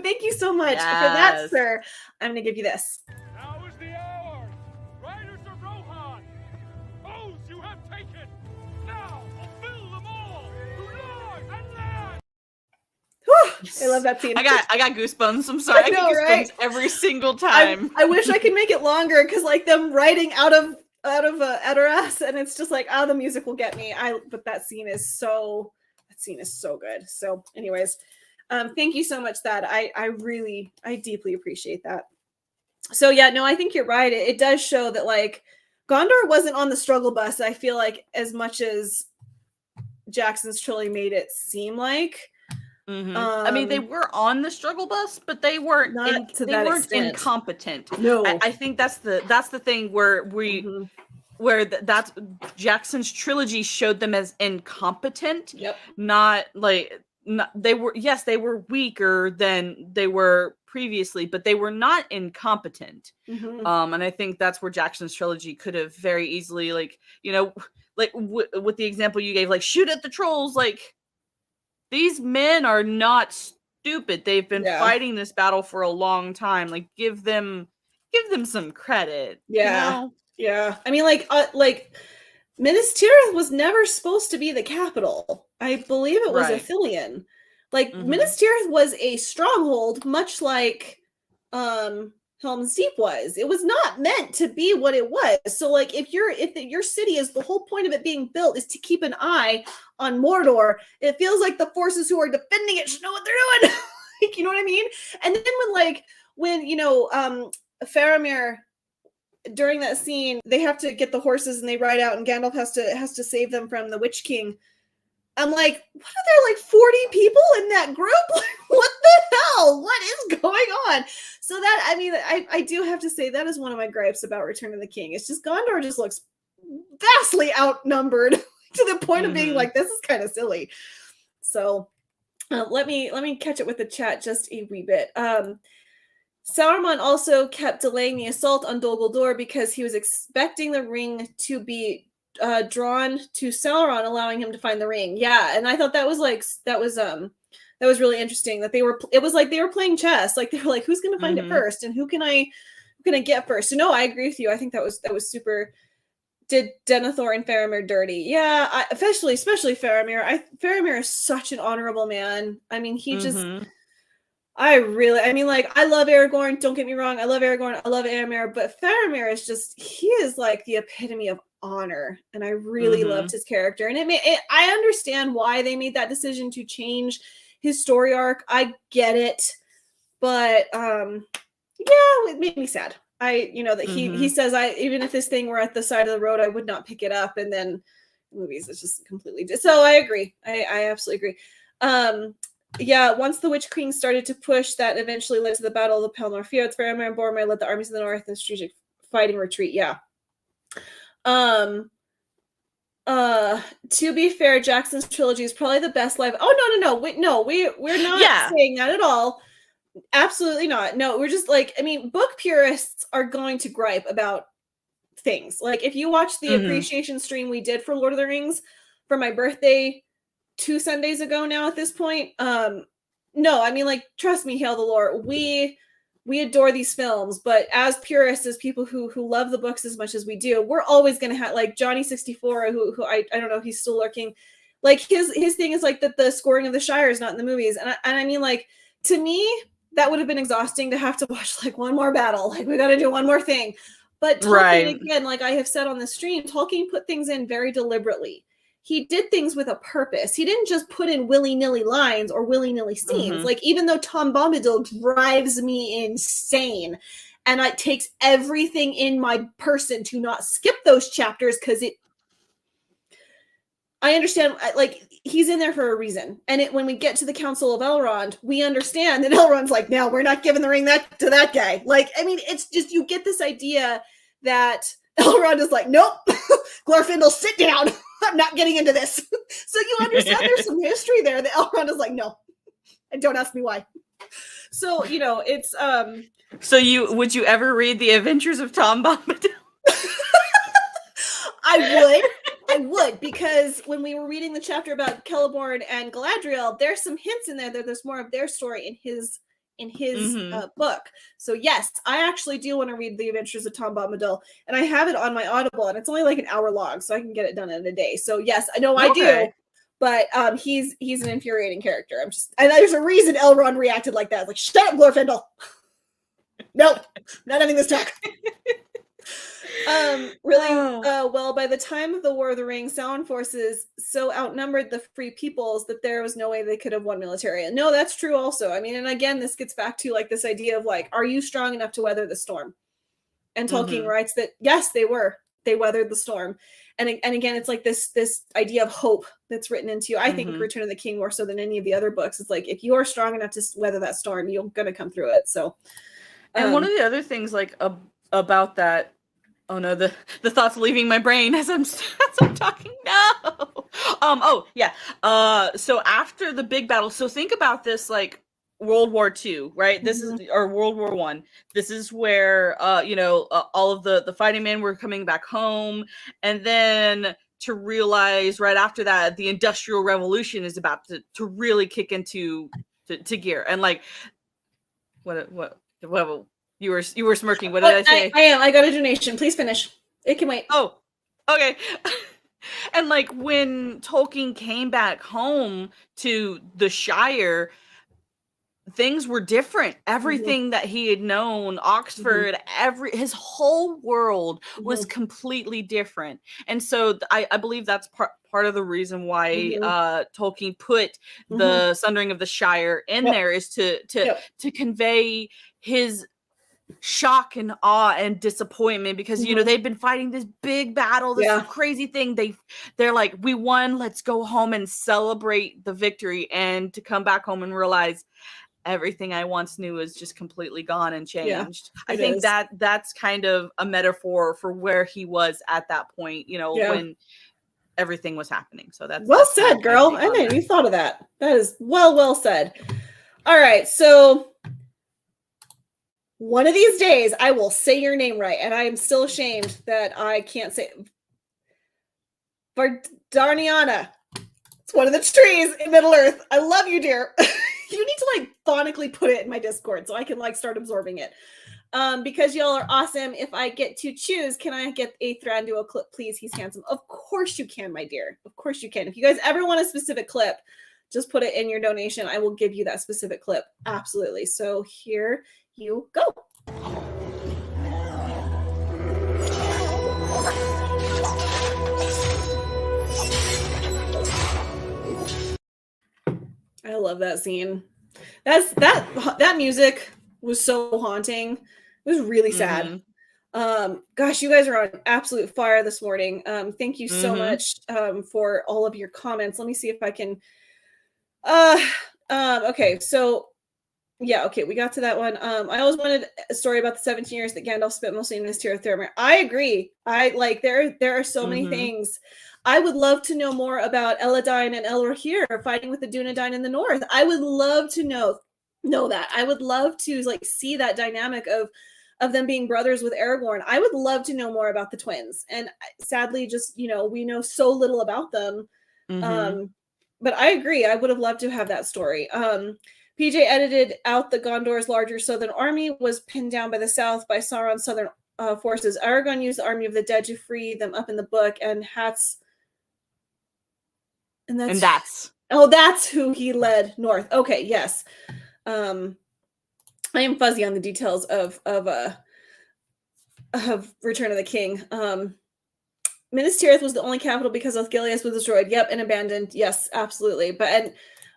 Thank you so much for that, sir. I'm gonna give you this. Now is the hour. Riders of Rohan, oaths you have taken. Now fulfill them all to Lord and land. I love that scene. I got goosebumps. I'm sorry. I get goosebumps every single time. I wish I could make it longer, because like them riding out of Edoras, and it's just like, the music will get me. But that scene is so good. So anyways, thank you so much, that I deeply appreciate that. So yeah, no, I think you're right. It does show that like Gondor wasn't on the struggle bus, I feel like, as much as Jackson's trilogy made it seem like. I mean, they were on the struggle bus, but they weren't incompetent. No, I think that's the thing where that's Jackson's trilogy showed them as incompetent. Yep. They were weaker than they were previously, but they were not incompetent. And I think that's where Jackson's trilogy could have very easily, like, you know, like with the example you gave, like shoot at the trolls, like. These men are not stupid. They've been fighting this battle for a long time. Like, give them some credit. Yeah. You know? Yeah. I mean, like Minas Tirith was never supposed to be the capital. I believe it was Ithilien. Like, Minas Tirith was a stronghold, much like Helm's Deep was. It was not meant to be what it was. So like if your city is, the whole point of it being built is to keep an eye on Mordor, it feels like the forces who are defending it should know what they're doing. Like, you know what I mean? And then when you know Faramir, during that scene, they have to get the horses and they ride out, and Gandalf has to save them from the Witch King. I'm like, what are there, like 40 people in that group? Like, what the hell? What is going on? So that, I mean, I do have to say that is one of my gripes about Return of the King. It's just Gondor just looks vastly outnumbered to the point of being like, this is kind of silly. So let me catch it with the chat just a wee bit. Sauron also kept delaying the assault on Dol Guldur because he was expecting the ring to be drawn to Sauron, allowing him to find the ring. Yeah, and I thought that was really interesting that it was like they were playing chess. Like they were like, who's going to find it first, and who can I get first? So no, I agree with you. I think that was super. Did Denethor and Faramir dirty? Yeah, especially Faramir. Faramir is such an honorable man. I mean, he just. I love Aragorn. Don't get me wrong. I love Aragorn. I love Éomer, but Faramir he is like the epitome of honor, and I really loved his character. And I understand why they made that decision to change his story arc. I get it, but it made me sad. That he says, even if this thing were at the side of the road, I would not pick it up. And then movies, it's just completely so I agree. I absolutely agree. Once the Witch King started to push, that eventually led to the Battle of the Pelennor Fields. Faramir and Boromir led the armies in the north in strategic fighting retreat. Yeah. To be fair, Jackson's trilogy is probably the best live. Oh, no. We're not saying that at all. Absolutely not. No, we're just like, I mean, book purists are going to gripe about things. Like if you watch the appreciation stream we did for Lord of the Rings for my birthday 2 Sundays ago now at this point, no, I mean, like, trust me, Hail the Lord, we adore these films, but as purists, as people who love the books as much as we do, we're always going to have, like, Johnny64, who I don't know if he's still lurking, like, his thing is, like, that the scoring of the Shire is not in the movies, and I mean, like, to me, that would have been exhausting to have to watch, like, one more battle, like, we got to do one more thing, but Tolkien, again, like I have said on the stream, Tolkien put things in very deliberately. he did things with a purpose. He didn't just put in willy-nilly lines or willy-nilly scenes. Mhm. Like, even though Tom Bombadil drives me insane, and it takes everything in my person to not skip those chapters, because I understand, like, he's in there for a reason. And when we get to the Council of Elrond, we understand that Elrond's like, no, we're not giving the ring to that guy. Like, I mean, it's just, you get this idea that Elrond is like, nope, Glorfindel, sit down. I'm not getting into this. So you understand there's some history there that Elrond is like, no, and don't ask me why. So, it's So would you ever read The Adventures of Tom Bombadil? I would, because when we were reading the chapter about Celeborn and Galadriel, there's some hints in there that there's more of their story in his book. So yes, I actually do want to read The Adventures of Tom Bombadil, and I have it on my Audible, and it's only like an hour long, so I can get it done in a day. So yes, I know I do, but he's an infuriating character. And there's a reason Elrond reacted like that. It's like, shut up, Glorfindel. Nope, not having this talk. Well, by the time of the War of the Rings, Sauron forces so outnumbered the free peoples that there was no way they could have won militarily. No, that's true also. I mean, and again, this gets back to like this idea of like, are you strong enough to weather the storm? And Tolkien writes that yes, they were. They weathered the storm. And again, it's like this idea of hope that's written into you. I think Return of the King more so than any of the other books. It's like, if you are strong enough to weather that storm, you're gonna come through it. So, and one of the other things like about that. Oh no, the thoughts leaving my brain as I'm talking. No. Oh yeah. So after the big battle, so think about this like World War II, right? This is or World War I. This is where all of the fighting men were coming back home, and then to realize right after that the Industrial Revolution is about to really kick into gear, and like what. You were smirking. What did I say? I am. I got a donation. Please finish. It can wait. Oh, okay. And like when Tolkien came back home to the Shire, things were different. Everything that he had known, Oxford, his whole world was completely different. And so I believe that's part of the reason why Tolkien put the Sundering of the Shire in there, is to convey his shock and awe and disappointment, because they've been fighting this big battle, this crazy thing. They're like, we won, let's go home and celebrate the victory, and to come back home and realize everything I once knew is just completely gone and changed. I think that's kind of a metaphor for where he was at that point, when everything was happening. So that's said, kind of girl. I know you thought of that. That is well said. All right, so one of these days, I will say your name right, and I am still ashamed that I can't say it. Vardarniana. It's one of the trees in Middle Earth. I love you, dear. You need to like phonically put it in my Discord so I can like start absorbing it. Because y'all are awesome. If I get to choose, can I get a Thranduil clip, please? He's handsome. Of course you can, my dear. Of course you can. If you guys ever want a specific clip, just put it in your donation. I will give you that specific clip. Absolutely. So here you go. I love that scene. That music was so haunting. It was really sad. Gosh, you guys are on absolute fire this morning. Thank you so much for all of your comments. Let me see if I can okay, so yeah, okay, we got to that one. I always wanted a story about the 17 years that Gandalf spent mostly in Minas Tirith. I agree. I like there are so many things. I would love to know more about Eladine and Elrohir fighting with the Dunedain in the north. I would love to know that. I would love to like see that dynamic of them being brothers with Aragorn. I would love to know more about the twins. And sadly, just we know so little about them. But I agree. I would have loved to have that story. PJ edited out the Gondor's larger southern army was pinned down by the south by Sauron's southern forces. Aragorn used the army of the dead to free them up in the book, and that's who he led north. Okay, yes. I am fuzzy on the details of Return of the King. Minas Tirith was the only capital because Osgiliath was destroyed. Yep, and abandoned. Yes, absolutely. But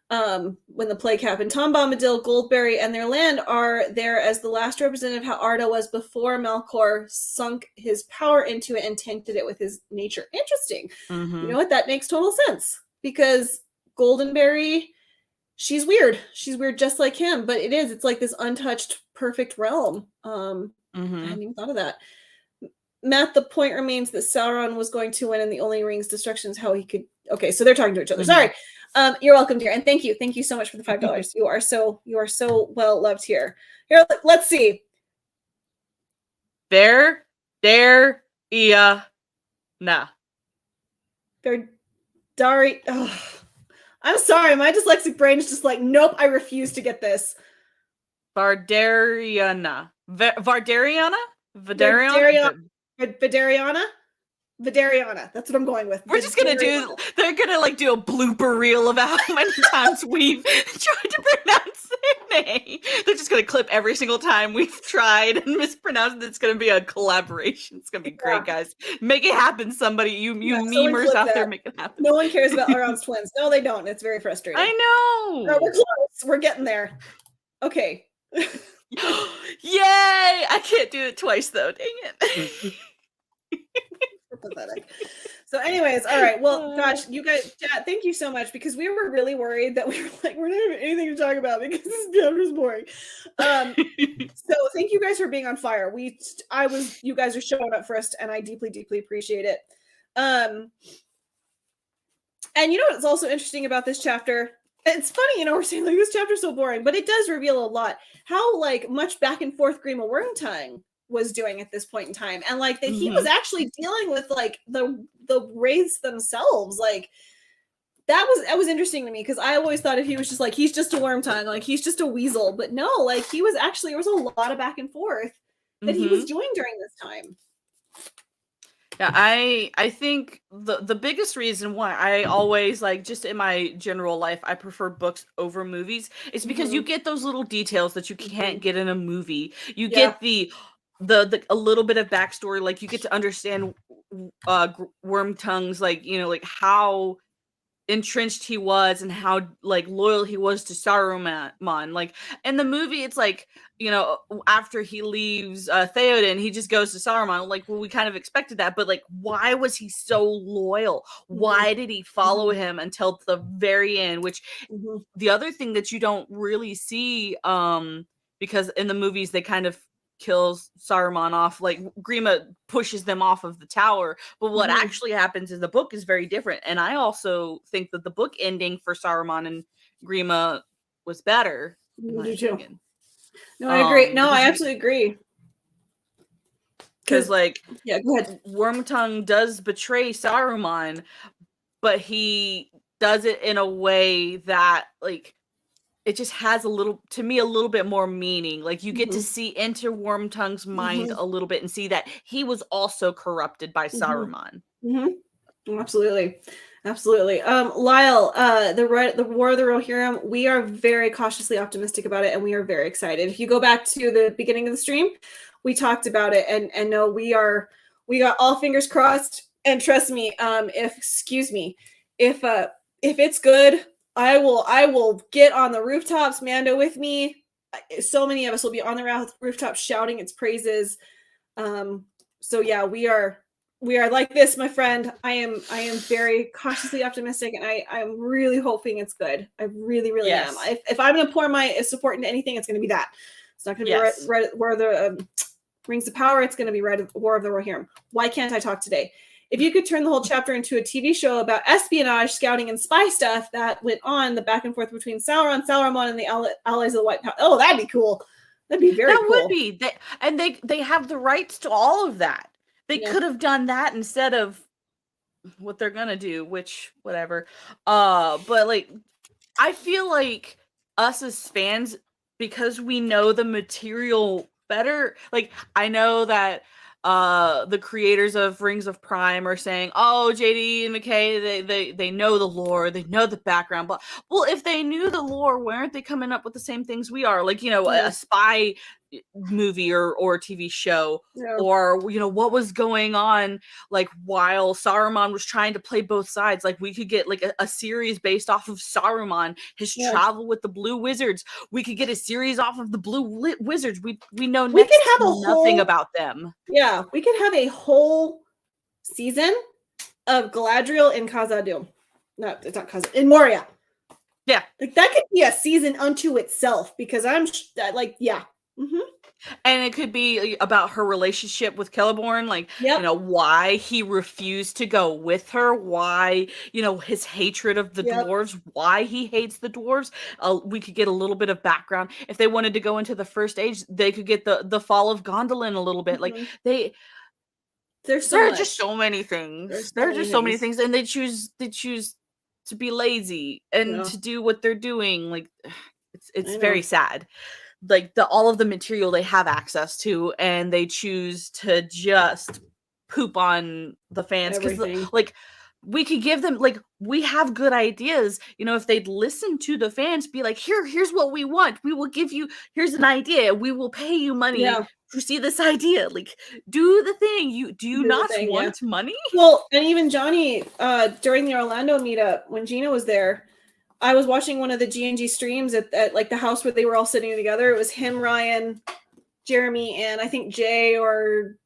when the plague happened, Tom Bombadil, Goldberry, and their land are there as the last representative of how Arda was before Melkor sunk his power into it and tainted it with his nature. Interesting. Mm-hmm. You know what? That makes total sense because Goldenberry, she's weird. She's weird just like him, but it's like this untouched, perfect realm. I hadn't even thought of that. Matt, the point remains that Sauron was going to win, and the only ring's destruction is how he could. Okay, so they're talking to each other. Sorry. You're welcome, dear, and thank you so much for the $5. You are so well loved here. Here, let's see. There, Ia, nah. Dari. Oh, I'm sorry, my dyslexic brain is just like, nope, I refuse to get this. Vardariana. Vardariana? Vidariana. That's what I'm going with. We're just gonna they're gonna do a blooper reel about how many times we've tried to pronounce their name. They're just gonna clip every single time we've tried and mispronounced it. It's gonna be a collaboration. It's gonna be great, guys. Make it happen, somebody. You memers out there, make it happen. No one cares about Elrond's twins. No, they don't. It's very frustrating. I know. No, we're close. We're getting there. Okay. Yay! I can't do it twice though. Dang it. Pathetic. So anyways, all right, well, gosh, you guys, chat, thank you so much, because we were really worried that we were like, we're not having anything to talk about because this chapter is boring. So thank you guys for being on fire. You guys are showing up for us, and I deeply appreciate it. And you know what's also interesting about this chapter? It's funny, we're saying like this chapter's so boring, but it does reveal a lot. How much back and forth Grima Wormtongue was doing at this point in time, and that he was actually dealing with the wraiths themselves. That was interesting to me, because I always thought if he was just he's just a Wormtongue, he's just a weasel, but no, he was actually, there was a lot of back and forth that he was doing during this time. Yeah, I think the biggest reason why I always, just in my general life, I prefer books over movies is because you get those little details that you can't get in a movie. You get the a little bit of backstory, you get to understand Wormtongue's how entrenched he was and how loyal he was to Saruman. In the movie, it's after he leaves Theoden, he just goes to Saruman. Well, we kind of expected that, but why was he so loyal? Why did he follow him until the very end? Which the other thing that you don't really see, because in the movies they kind of kills Saruman off, Grima pushes them off of the tower, but what actually happens in the book is very different. And I also think that the book ending for Saruman and Grima was better. You do too. No, I agree. No, I absolutely agree. Because go ahead. Wormtongue does betray Saruman, but he does it in a way that it just has a little bit more meaning. You get to see into Wormtongue's mind a little bit and see that he was also corrupted by Saruman. Absolutely. Lyle, the War of the Rohirrim, we are very cautiously optimistic about it, and we are very excited. If you go back to the beginning of the stream, we talked about it, and no, we got all fingers crossed. And trust me, if it's good, I will get on the rooftops, Mando with me. So many of us will be on the rooftops shouting its praises. So yeah, we are like this, my friend. I am very cautiously optimistic, and I'm really hoping it's good. I really am. If I'm going to pour my support into anything, it's going to be that. It's not going to be War of the Rings of Power. It's going to be War of the Rohirrim. Why can't I talk today? If you could turn the whole chapter into a TV show about espionage, scouting, and spy stuff that went on, the back and forth between Sauron, Saruman, and the allies of the White House. Oh, that'd be cool. That'd be very cool. That would be. They have the rights to all of that. They could have done that instead of what they're gonna do, which whatever. But I feel like us as fans, because we know the material better. I know that the creators of Rings of Prime are saying, "Oh, JD and McKay, they know the lore, they know the background." But well, if they knew the lore, why aren't they coming up with the same things we are? A spy movie or TV show, or what was going on like while Saruman was trying to play both sides. Like we could get like a series based off of Saruman, his travel with the Blue Wizards. We could get a series off of the Blue Wizards. We know we could have nothing about them. Yeah, we could have a whole season of Galadriel in Khazad-dûm. No, it's not Khazad, in Moria. Yeah, like that could be a season unto itself, because I'm like, yeah. Mm-hmm. And it could be about her relationship with Celeborn, like, why he refused to go with her, why, his hatred of the dwarves, why he hates the dwarves. We could get a little bit of background. If they wanted to go into the First Age, they could get the fall of Gondolin a little bit. Mm-hmm. Like, there are just so many things. There are just so many things, and they choose to be lazy and to do what they're doing. Like, it's very sad. Like all of the material they have access to, and they choose to just poop on the fans, because like we could give them, like, we have good ideas, if they'd listen to the fans, be like, here's what we want, we will give you, here's an idea, we will pay you money to see this idea, like, do the thing. Do you not want money? Well, and even Johnny, during the Orlando meetup, when Gina was there, I was watching one of the G&G streams at like the house where they were all sitting together. It was him, Ryan, Jeremy, and I think Jay or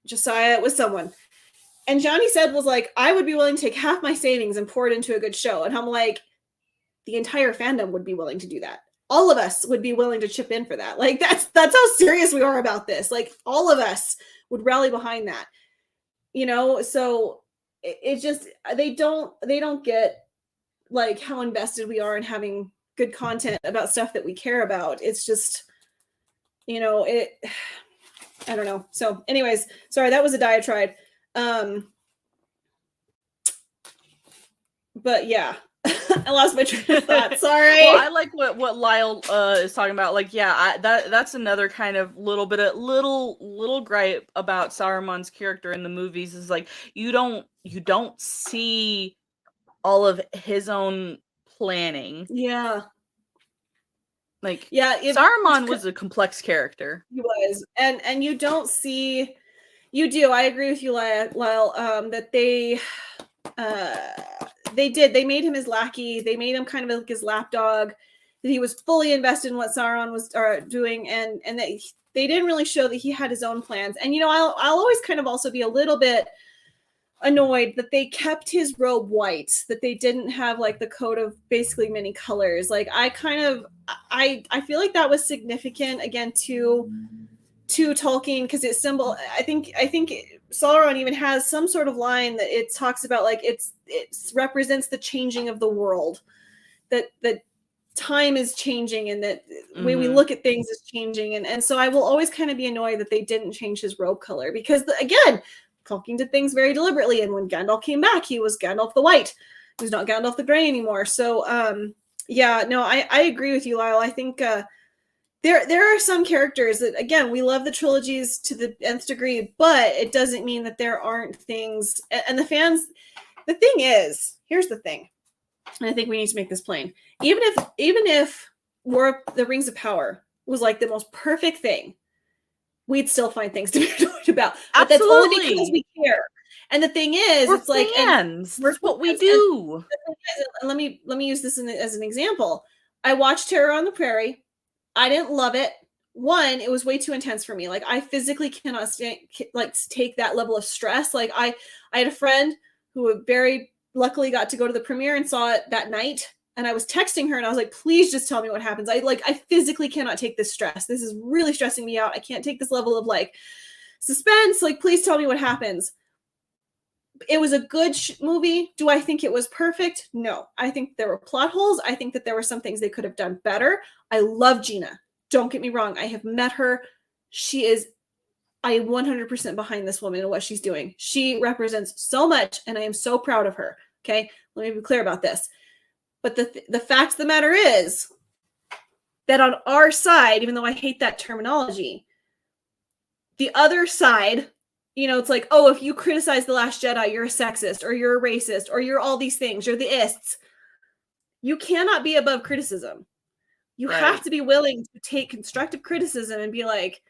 Josiah. It was someone. And Johnny said was like, I would be willing to take half my savings and pour it into a good show. And I'm like, the entire fandom would be willing to do that. All of us would be willing to chip in for that. Like, that's how serious we are about this. Like, all of us would rally behind that. So it just, they don't get like how invested we are in having good content about stuff that we care about. It's just, I don't know. So anyways, sorry, that was a diatribe. But yeah, I lost my train of thought. Sorry. Well, I like what Lyle is talking about. Like, that's another kind of little bit of little gripe about Saruman's character in the movies, is like, you don't see all of his own planning. Like, Saruman was a complex character. He was. And you don't see, you do. I agree with you, Lyle, that they made him his lackey. They made him kind of like his lapdog, that he was fully invested in what Sauron was doing, and that they didn't really show that he had his own plans. And, I'll always kind of also be a little bit annoyed that they kept his robe white, that they didn't have like the coat of basically many colors. Like, I feel like that was significant again to Tolkien, because it's I think Sauron even has some sort of line that it talks about, like, it represents the changing of the world, that time is changing, and that the way we look at things is changing, and so I will always kind of be annoyed that they didn't change his robe color, because again, Tolkien did things very deliberately, and when Gandalf came back, he was Gandalf the White. He was not Gandalf the Grey anymore. So, I agree with you, Lyle. I think there are some characters that, again, we love the trilogies to the nth degree, but it doesn't mean that there aren't things. And the fans, the thing is, here's the thing, and I think we need to make this plain. Even if War of the Rings of Power was like the most perfect thing, we'd still find things to be annoyed about. But that's only because we care. And the thing is, we're fans. That's what we do. And let me use this as an example. I watched Terror on the Prairie. I didn't love it. One, it was way too intense for me. Like, I physically cannot take that level of stress. Like, I had a friend who very luckily got to go to the premiere and saw it that night. And I was texting her and I was like, please just tell me what happens. I physically cannot take this stress. This is really stressing me out. I can't take this level of like suspense. Like, please tell me what happens. It was a good movie. Do I think it was perfect? No. I think there were plot holes. I think that there were some things they could have done better. I love Gina. Don't get me wrong. I have met her. I am 100% behind this woman and what she's doing. She represents so much, and I am so proud of her. Okay? Let me be clear about this. But the fact of the matter is that on our side, even though I hate that terminology, the other side, it's like, oh, if you criticize The Last Jedi, you're a sexist, or you're a racist, or you're all these things, you're the ists. You cannot be above criticism. You have to be willing to take constructive criticism and be like,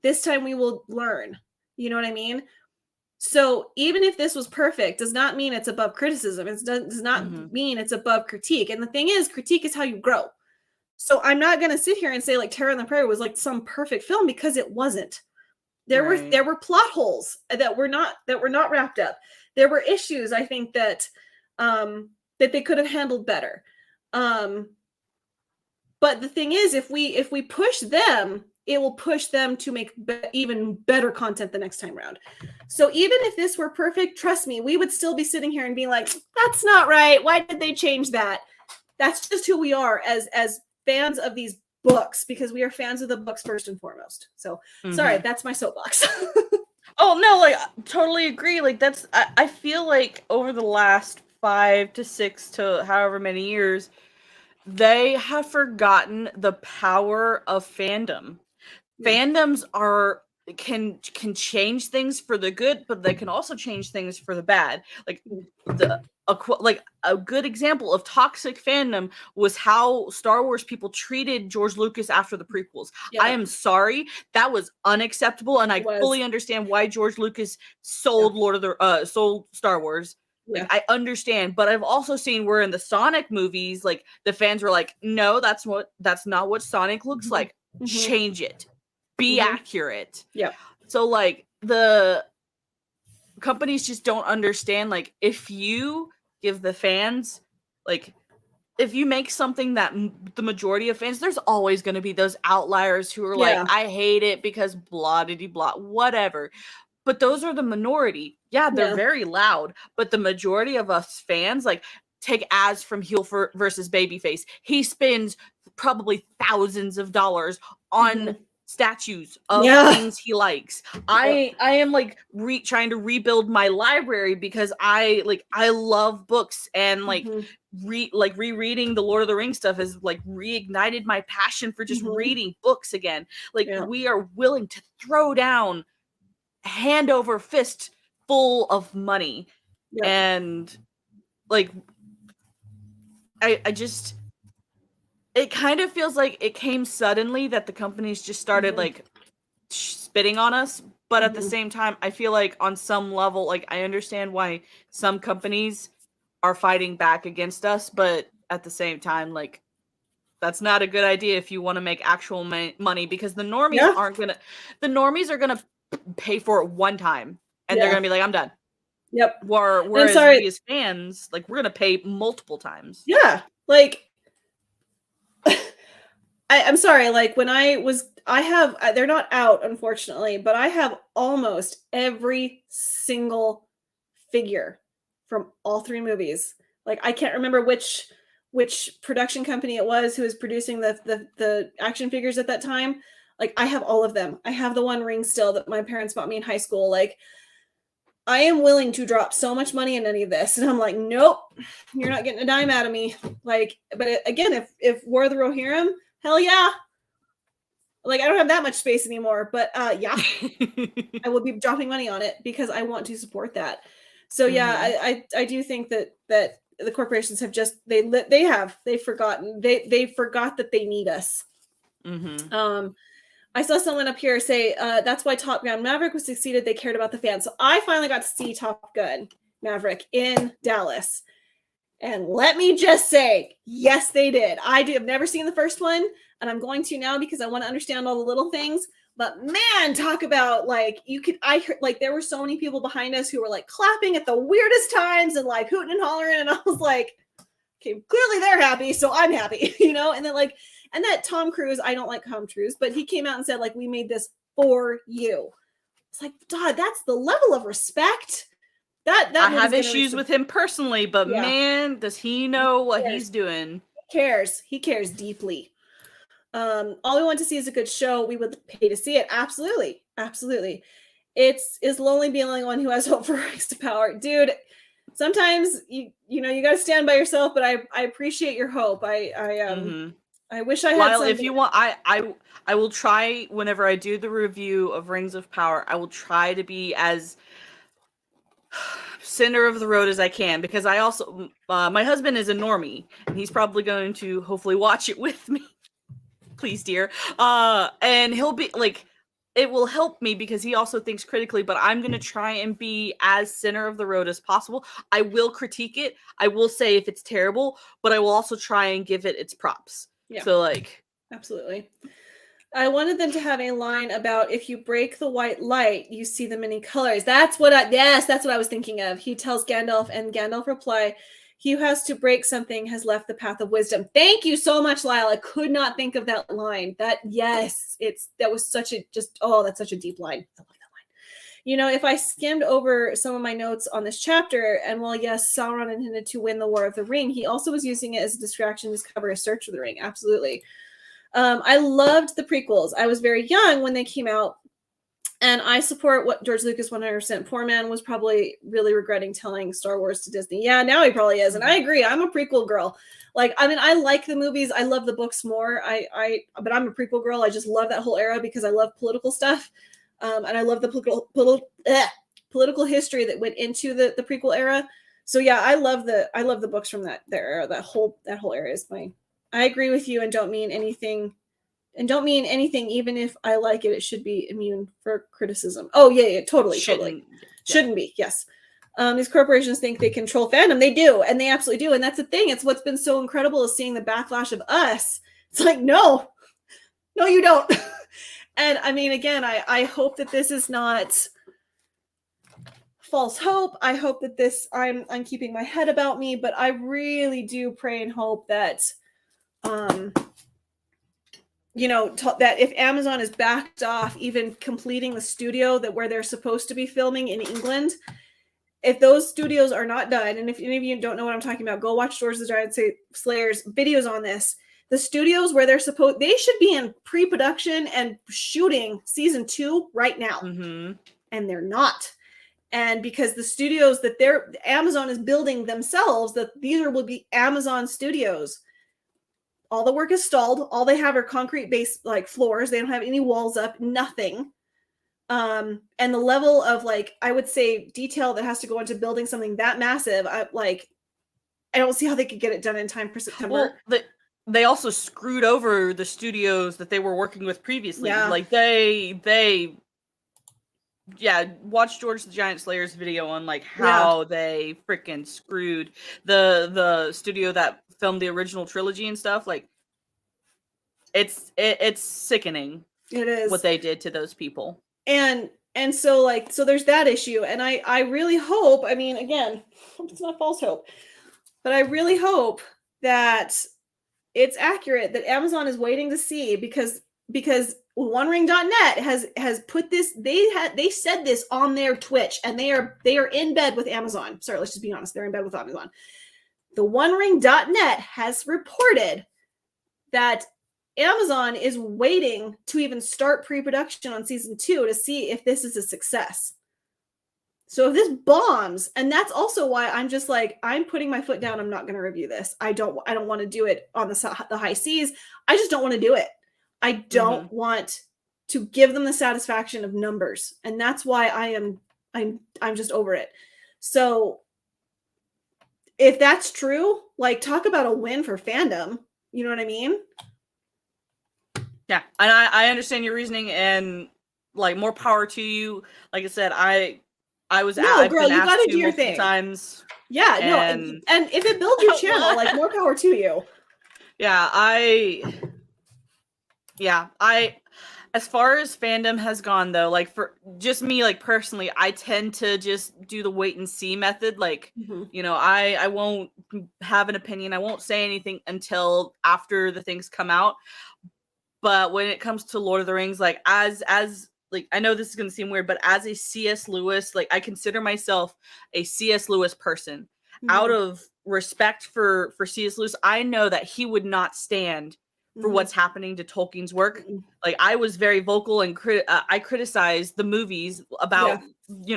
this time we will learn. You know what I mean? So even if this was perfect, does not mean it's above criticism. It does not mean it's above critique. And the thing is, critique is how you grow. So I'm not going to sit here and say like Terror on the Prairie was like some perfect film, because it wasn't. There were plot holes that were not wrapped up. There were issues, I think, that that they could have handled better. But the thing is, if we push them, it will push them to make even better content the next time around. So even if this were perfect, trust me, we would still be sitting here and being like, that's not right. Why did they change that? That's just who we are as fans of these books, because we are fans of the books first and foremost. So sorry, that's my soapbox. Oh no, like totally agree. Like that's I feel like over the last 5 to 6 to however many years, they have forgotten the power of fandom. Fandoms can change things for the good, but they can also change things for the bad. Like a good example of toxic fandom was how Star Wars people treated George Lucas after the prequels. I am sorry, that was unacceptable, and I fully understand why George Lucas sold sold Star Wars. Like I understand, but I've also seen where in the Sonic movies, like the fans were like, "No, that's not what Sonic looks like. Change it. Be accurate." Yeah. So like the companies just don't understand, like if you give the fans, like if you make something that the majority of fans, there's always going to be those outliers who are like, I hate it because blah diddy blah, whatever. But those are the minority. Yeah, they're very loud, but the majority of us fans, like take Az from heel versus Babyface. He spends probably thousands of dollars on statues of things he likes. I am like trying to rebuild my library because I love books, and like rereading the Lord of the Rings stuff has like reignited my passion for just reading books again. Like we are willing to throw down hand over fist full of money. And like I just, it kind of feels like it came suddenly that the companies just started like spitting on us, but at the same time I feel like on some level, like I understand why some companies are fighting back against us, but at the same time, like that's not a good idea if you want to make actual money, because the normies are gonna pay for it one time and they're gonna be like, I'm done. Whereas we as fans, like we're gonna pay multiple times. Like I'm sorry, like when they're not out, unfortunately, but I have almost every single figure from all 3 movies. Like I can't remember which production company it was who was producing the action figures at that time. Like I have all of them. I have the One Ring still that my parents bought me in high school. Like I am willing to drop so much money in any of this, and I'm like, nope, you're not getting a dime out of me. Like, but again, if War of the Rohirrim, hell yeah. Like I don't have that much space anymore, but yeah, I will be dropping money on it because I want to support that. So yeah, I do think that the corporations have just they forgot that they need us. I saw someone up here say that's why Top Gun Maverick was succeeded. They cared about the fans. So I finally got to see Top Gun Maverick in Dallas, and let me just say, yes, they did. I've never seen the first one, and I'm going to now because I want to understand all the little things. But man, talk about like I heard like there were so many people behind us who were like clapping at the weirdest times and like hooting and hollering, and I was like, okay, clearly they're happy, so I'm happy, you know. And then like, and that Tom Cruise, I don't like Tom Cruise, but he came out and said like, we made this for you. It's like, God, that's the level of respect. That I have issues with him personally, but man, does he know what he's doing? He cares deeply. All we want to see is a good show. We would pay to see it. Absolutely. It's lonely being the only one who has hope for Rings to Power. Dude, sometimes you know you gotta stand by yourself, but I appreciate your hope. I wish I had something. If you want, I will try whenever I do the review of Rings of Power, I will try to be as center of the road as I can, because I also my husband is a normie and he's probably going to hopefully watch it with me. please, dear. And he'll be like, it will help me because he also thinks critically, but I'm going to try and be as center of the road as possible. I will critique it. I will say if it's terrible, but I will also try and give it its props. Yeah. So like, absolutely. I wanted them to have a line about if you break the white light, you see the many colors. That's what I was thinking of. He tells Gandalf, and Gandalf reply, he who has to break something has left the path of wisdom. Thank you so much, Lyle. I could not think of that line. That was such a that's such a deep line. I love that line. You know, if I skimmed over some of my notes on this chapter, and while yes, Sauron intended to win the War of the Ring, he also was using it as a distraction to discover a search for the ring. Absolutely. I loved the prequels. I was very young when they came out, and I support what George Lucas 100%. Poor man was probably really regretting telling Star Wars to Disney. Yeah, now he probably is, and I agree. I'm a prequel girl. Like, I mean, I like the movies. I love the books more. But I'm a prequel girl. I just love that whole era because I love political stuff, and I love the political history that went into the prequel era. So yeah, I love the books from that era. That whole era is my. I agree with you and don't mean anything. Even if I like it, it should be immune for criticism. Oh, yeah, totally. Shouldn't be, yes. These corporations think they control fandom. They do, and they absolutely do. And that's the thing. It's what's been so incredible is seeing the backlash of us. It's like, no, you don't. And I mean, again, I hope that this is not false hope. I hope that I'm keeping my head about me, but I really do pray and hope that that if Amazon is backed off even completing the studio where they're supposed to be filming in England, if those studios are not done, and if any of you don't know what I'm talking about, go watch George the Giant Slayer's videos on this. The studios where they should be in pre-production and shooting season 2 right now, and they're not. And because the studios that Amazon is building themselves, that these will be Amazon studios. All the work is stalled. All they have are concrete base like floors. They don't have any walls up, nothing. And the level of I would say detail that has to go into building something that massive, I don't see how they could get it done in time for September. Well, they also screwed over the studios that they were working with previously. Yeah. Like watch George the Giant Slayer's video on how they freaking screwed the studio that filmed the original trilogy and stuff. It's sickening. It is what they did to those people. And so so there's that issue. And I really hope, I mean, again, it's not false hope, but I really hope that it's accurate that Amazon is waiting to see because OneRing.net has put this. They said this on their Twitch, and they are in bed with Amazon. Sorry, let's just be honest. They're in bed with Amazon. The OneRing.net has reported that Amazon is waiting to even start pre-production on season 2 to see if this is a success. So if this bombs, and that's also why I'm just I'm putting my foot down. I'm not going to review this. I don't want to do it on the high seas. I just don't want to do it. I don't want to give them the satisfaction of numbers. And that's why I'm just over it. So if that's true, talk about a win for fandom. You know what I mean? Yeah. And I understand your reasoning, and more power to you. Like I said, I've been asked to multiple times. Yeah, and if it builds your channel, more power to you. Yeah, as far as fandom has gone though, for just me, personally, I tend to just do the wait and see method. I won't have an opinion. I won't say anything until after the things come out. But when it comes to Lord of the Rings, as I know this is going to seem weird, but as a C.S. Lewis, I consider myself a C.S. Lewis person. Out of respect for C.S. Lewis, I know that he would not stand for what's happening to Tolkien's work. I was very vocal and I criticized the movies about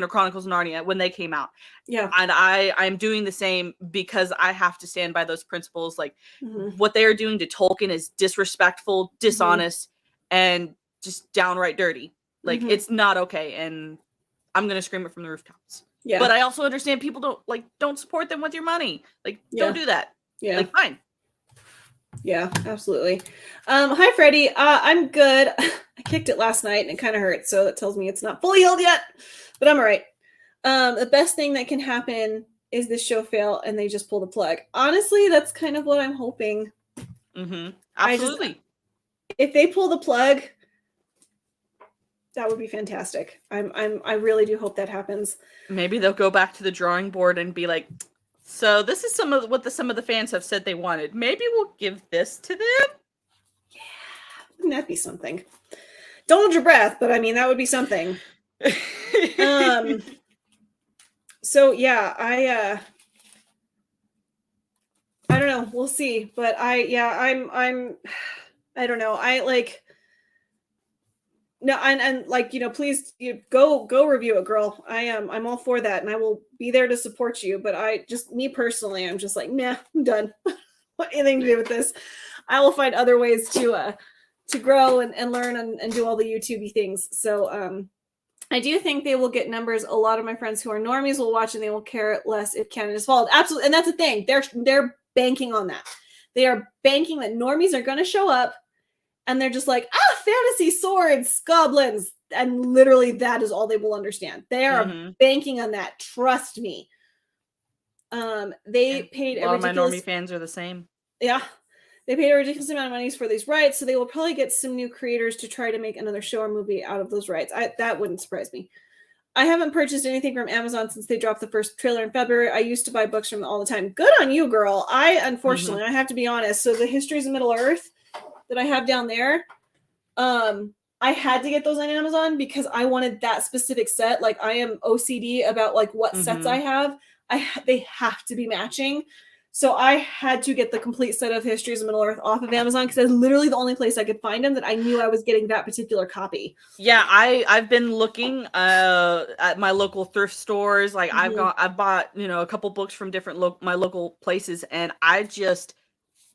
Chronicles of Narnia when they came out. Yeah. And I'm doing the same because I have to stand by those principles. What they are doing to Tolkien is disrespectful, dishonest, and just downright dirty. It's not okay, and I'm gonna scream it from the rooftops. Yeah. But I also understand people don't support them with your money. Don't do that. Yeah. Fine. Yeah, absolutely. Hi, Freddie. I'm good. I kicked it last night and it kind of hurts, so that tells me it's not fully healed yet, but I'm all right. The best thing that can happen is this show fail and they just pull the plug. Honestly, that's kind of what I'm hoping. Mm-hmm. Absolutely. If they pull the plug, that would be fantastic. I really do hope that happens. Maybe they'll go back to the drawing board and be like, so this is some of the fans have said they wanted. Maybe we'll give this to them. Yeah, wouldn't that be something? Don't hold your breath, but I mean that would be something. So yeah, I don't know. We'll see, but I don't know. I like. No, and like, please go review it, girl. I'm all for that, and I will be there to support you. But me personally, I'm just like, nah, I'm done. What anything to do with this? I will find other ways to grow and learn and do all the YouTubey things. So I do think they will get numbers. A lot of my friends who are normies will watch and they will care less if canon is followed. Absolutely, and that's the thing. They're banking on that. They are banking that normies are going to show up. And they're just like, fantasy, swords, goblins. And literally that is all they will understand. They are banking on that. Trust me. They paid a lot of my normie fans are the same. Yeah. They paid a ridiculous amount of money for these rights. So they will probably get some new creators to try to make another show or movie out of those rights. That wouldn't surprise me. I haven't purchased anything from Amazon since they dropped the first trailer in February. I used to buy books from them all the time. Good on you, girl. Unfortunately, I have to be honest. So the Histories of Middle-earth that I have down there, I had to get those on Amazon because I wanted that specific set. Like I am OCD about like what sets I have. They have to be matching. So I had to get the complete set of Histories of Middle-earth off of Amazon because that's literally the only place I could find them that I knew I was getting that particular copy. Yeah, I've been looking at my local thrift stores. Like I've bought a couple books from different my local places, and I just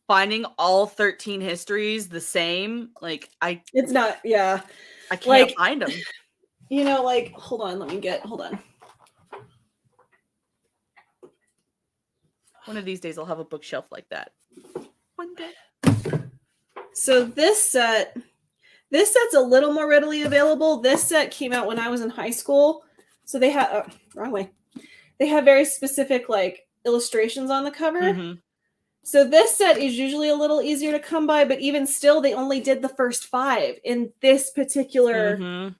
finding all 13 histories the same, like it's not, yeah. I can't find them. Hold on. One of these days I'll have a bookshelf like that. One day. So this set's a little more readily available. This set came out when I was in high school. So they have wrong way. They have very specific like illustrations on the cover. So this set is usually a little easier to come by, but even still, they only did the first 5 in this particular,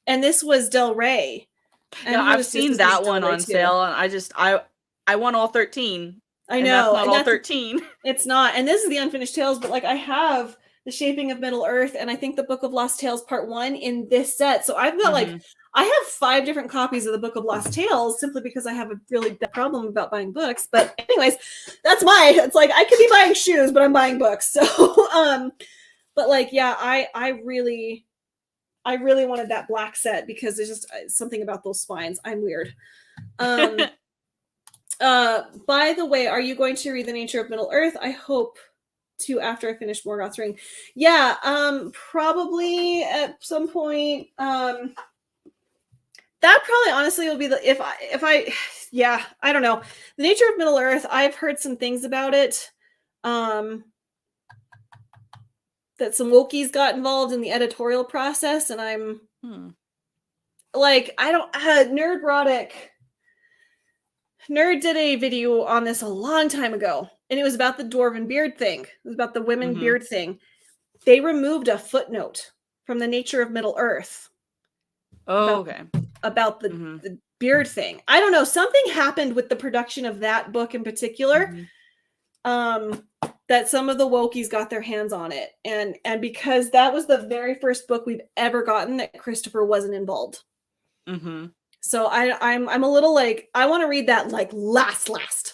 and this was Del Rey. And yeah, I've seen that one on sale, and I want all 13. I know. That's not all 13. It's not, and this is the Unfinished Tales, but like I have The Shaping of Middle-earth, and I think the Book of Lost Tales Part 1 in this set. So I've got I have 5 different copies of the Book of Lost Tales simply because I have a really bad problem about buying books. But anyways, it's like I could be buying shoes, but I'm buying books. So, but like, yeah, I really wanted that black set because there's just something about those spines. I'm weird. By the way, are you going to read The Nature of Middle-earth? I hope to after I finish Morgoth's Ring. Yeah, probably at some point. That probably honestly will be if I I don't know. The Nature of Middle-earth, I've heard some things about it. That some Wokies got involved in the editorial process, and I'm like, I don't Nerd did a video on this a long time ago, and it was about the dwarven beard thing. It was about the women beard thing. They removed a footnote from The Nature of Middle-earth. Oh, okay. About the beard thing. I don't know. Something happened with the production of that book in particular. That some of the Wokies got their hands on it. And because that was the very first book we've ever gotten that Christopher wasn't involved. So I'm a little like, I want to read that like last,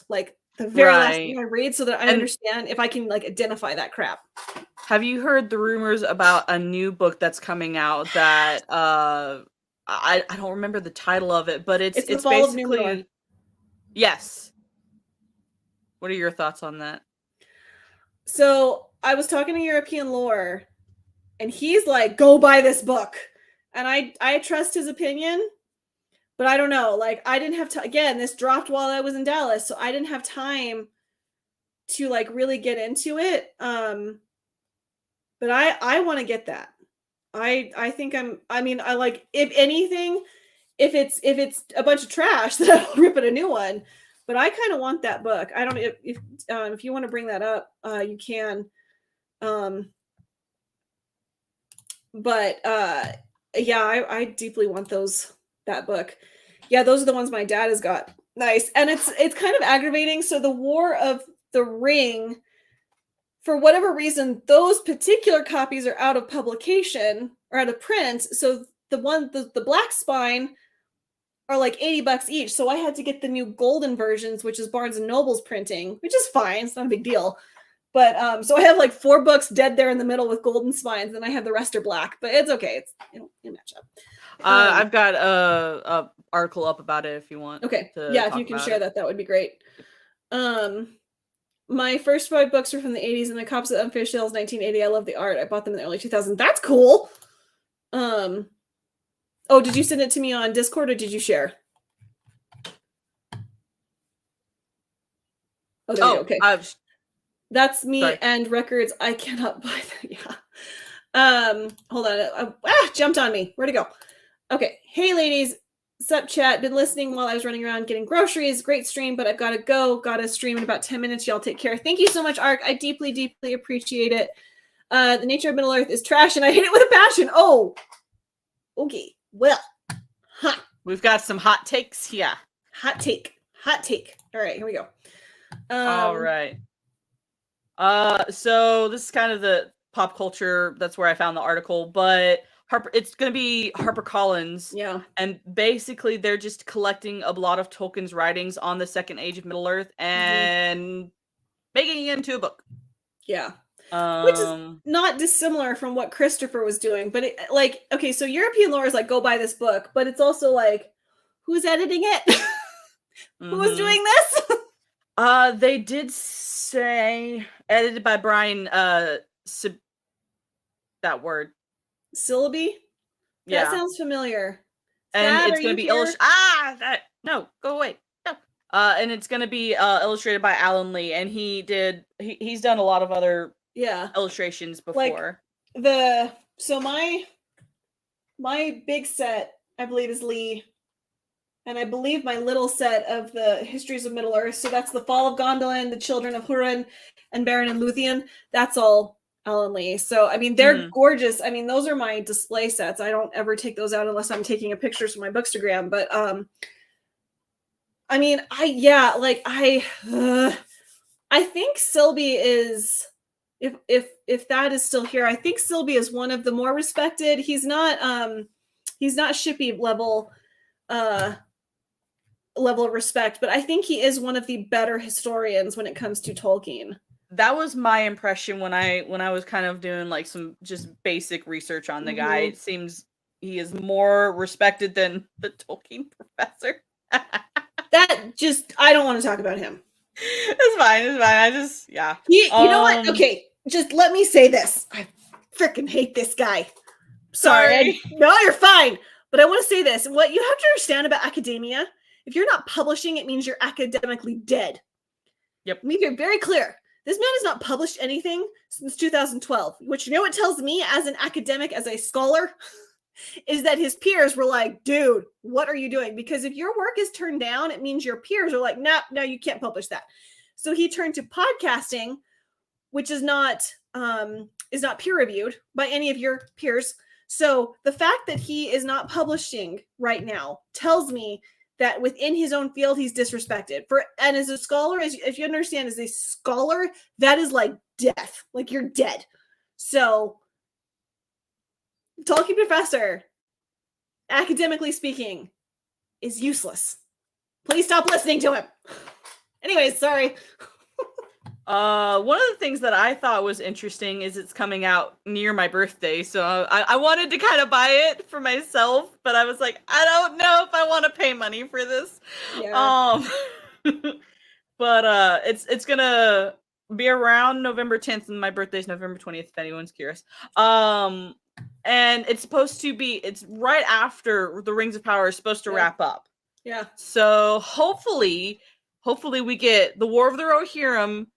like the very last thing I read so that I understand if I can like identify that crap. Have you heard the rumors about a new book that's coming out that I don't remember the title of it, but it's basically yes. What are your thoughts on that? So I was talking to European Lore, and he's like, "Go buy this book," and I trust his opinion, but I don't know. Like I didn't have to. Again, this dropped while I was in Dallas, so I didn't have time to like really get into it. But I want to get that. I think I like, if anything, if it's a bunch of trash, then I'll rip it a new one. But I kind of want that book. I don't know if you want to bring that up, you can. But yeah, I deeply want that book. Yeah, those are the ones my dad has got. Nice. And it's kind of aggravating. So the War of the Ring, for whatever reason, those particular copies are out of publication or out of print. So the black spine are like $80 each. So I had to get the new golden versions, which is Barnes and Noble's printing, which is fine. It's not a big deal. But so I have like 4 books dead there in the middle with golden spines, and I have the rest are black. But it's okay. It'll match up. I've got a article up about it if you want. Okay. Yeah, if you can share that would be great. My first 5 books were from the 80s, and the cops at Unfinished Tales 1980. I love the art. I bought them in the early 2000s. That's cool. Oh, did you send it to me on Discord or did you share? Oh, okay. That's me. Sorry. And records. I cannot buy that. Yeah. Hold on. Jumped on me. Where'd it go? Okay. Hey, ladies. Sup, chat. Been listening while I was running around getting groceries. Great stream, but I've got to go. Got to stream in about 10 minutes. Y'all take care. Thank you so much, Ark. I deeply, deeply appreciate it. The nature of Middle Earth is trash, and I hate it with a passion. Oh. Okay. Well. Huh. We've got some hot takes here. Hot take. All right, here we go. All right. So this is kind of the pop culture. That's where I found the article, but it's going to be HarperCollins. Yeah. And basically they're just collecting a lot of Tolkien's writings on the Second Age of Middle Earth and making it into a book. Yeah. Which is not dissimilar from what Christopher was doing, but okay, so European lore is like, go buy this book, but it's also like, who's editing it? Who is doing this? They did say edited by Brian, that word. Syllabi? Yeah. That sounds familiar. And it's going to be illustrated. No, go away. No. And it's going to be illustrated by Alan Lee, and he's done a lot of other illustrations before. So my big set, I believe, is Lee, and I believe my little set of the Histories of Middle Earth, so that's the Fall of Gondolin, the Children of Hurin, and Beren and Luthien, that's all Alan Lee. So I mean, they're gorgeous. I mean, those are my display sets. I don't ever take those out unless I'm taking a pictures for my bookstagram. But I mean, I think Silby is, if that is still here, I think Silby is one of the more respected. He's not Shippy level of respect, but I think he is one of the better historians when it comes to Tolkien. That was my impression when I was kind of doing like some just basic research on the guy. It seems he is more respected than the Tolkien professor. I don't want to talk about him. It's fine. I just, yeah. You know what? Okay, just let me say this. I freaking hate this guy. Sorry. No, you're fine. But I want to say this. What you have to understand about academia, if you're not publishing, it means you're academically dead. Yep. Let me be very clear. This man has not published anything since 2012, which, you know what tells me as an academic, as a scholar, is that his peers were like, dude, what are you doing? Because if your work is turned down, it means your peers are like, no, you can't publish that. So he turned to podcasting, which is not peer reviewed by any of your peers. So the fact that he is not publishing right now tells me that within his own field, he's disrespected. And as a scholar, if you understand, as a scholar, that is like death. Like, you're dead. So, Tolkien professor, academically speaking, is useless. Please stop listening to him. Anyways, sorry. One of the things that I thought was interesting is it's coming out near my birthday, so I wanted to kind of buy it for myself, but I was like, I don't know if I want to pay money for this. Yeah. But it's gonna be around November 10th, and my birthday's November 20th, if anyone's curious. And it's supposed to be, it's right after the Rings of Power is supposed to wrap up. Yeah. So hopefully we get the War of the Rohirrim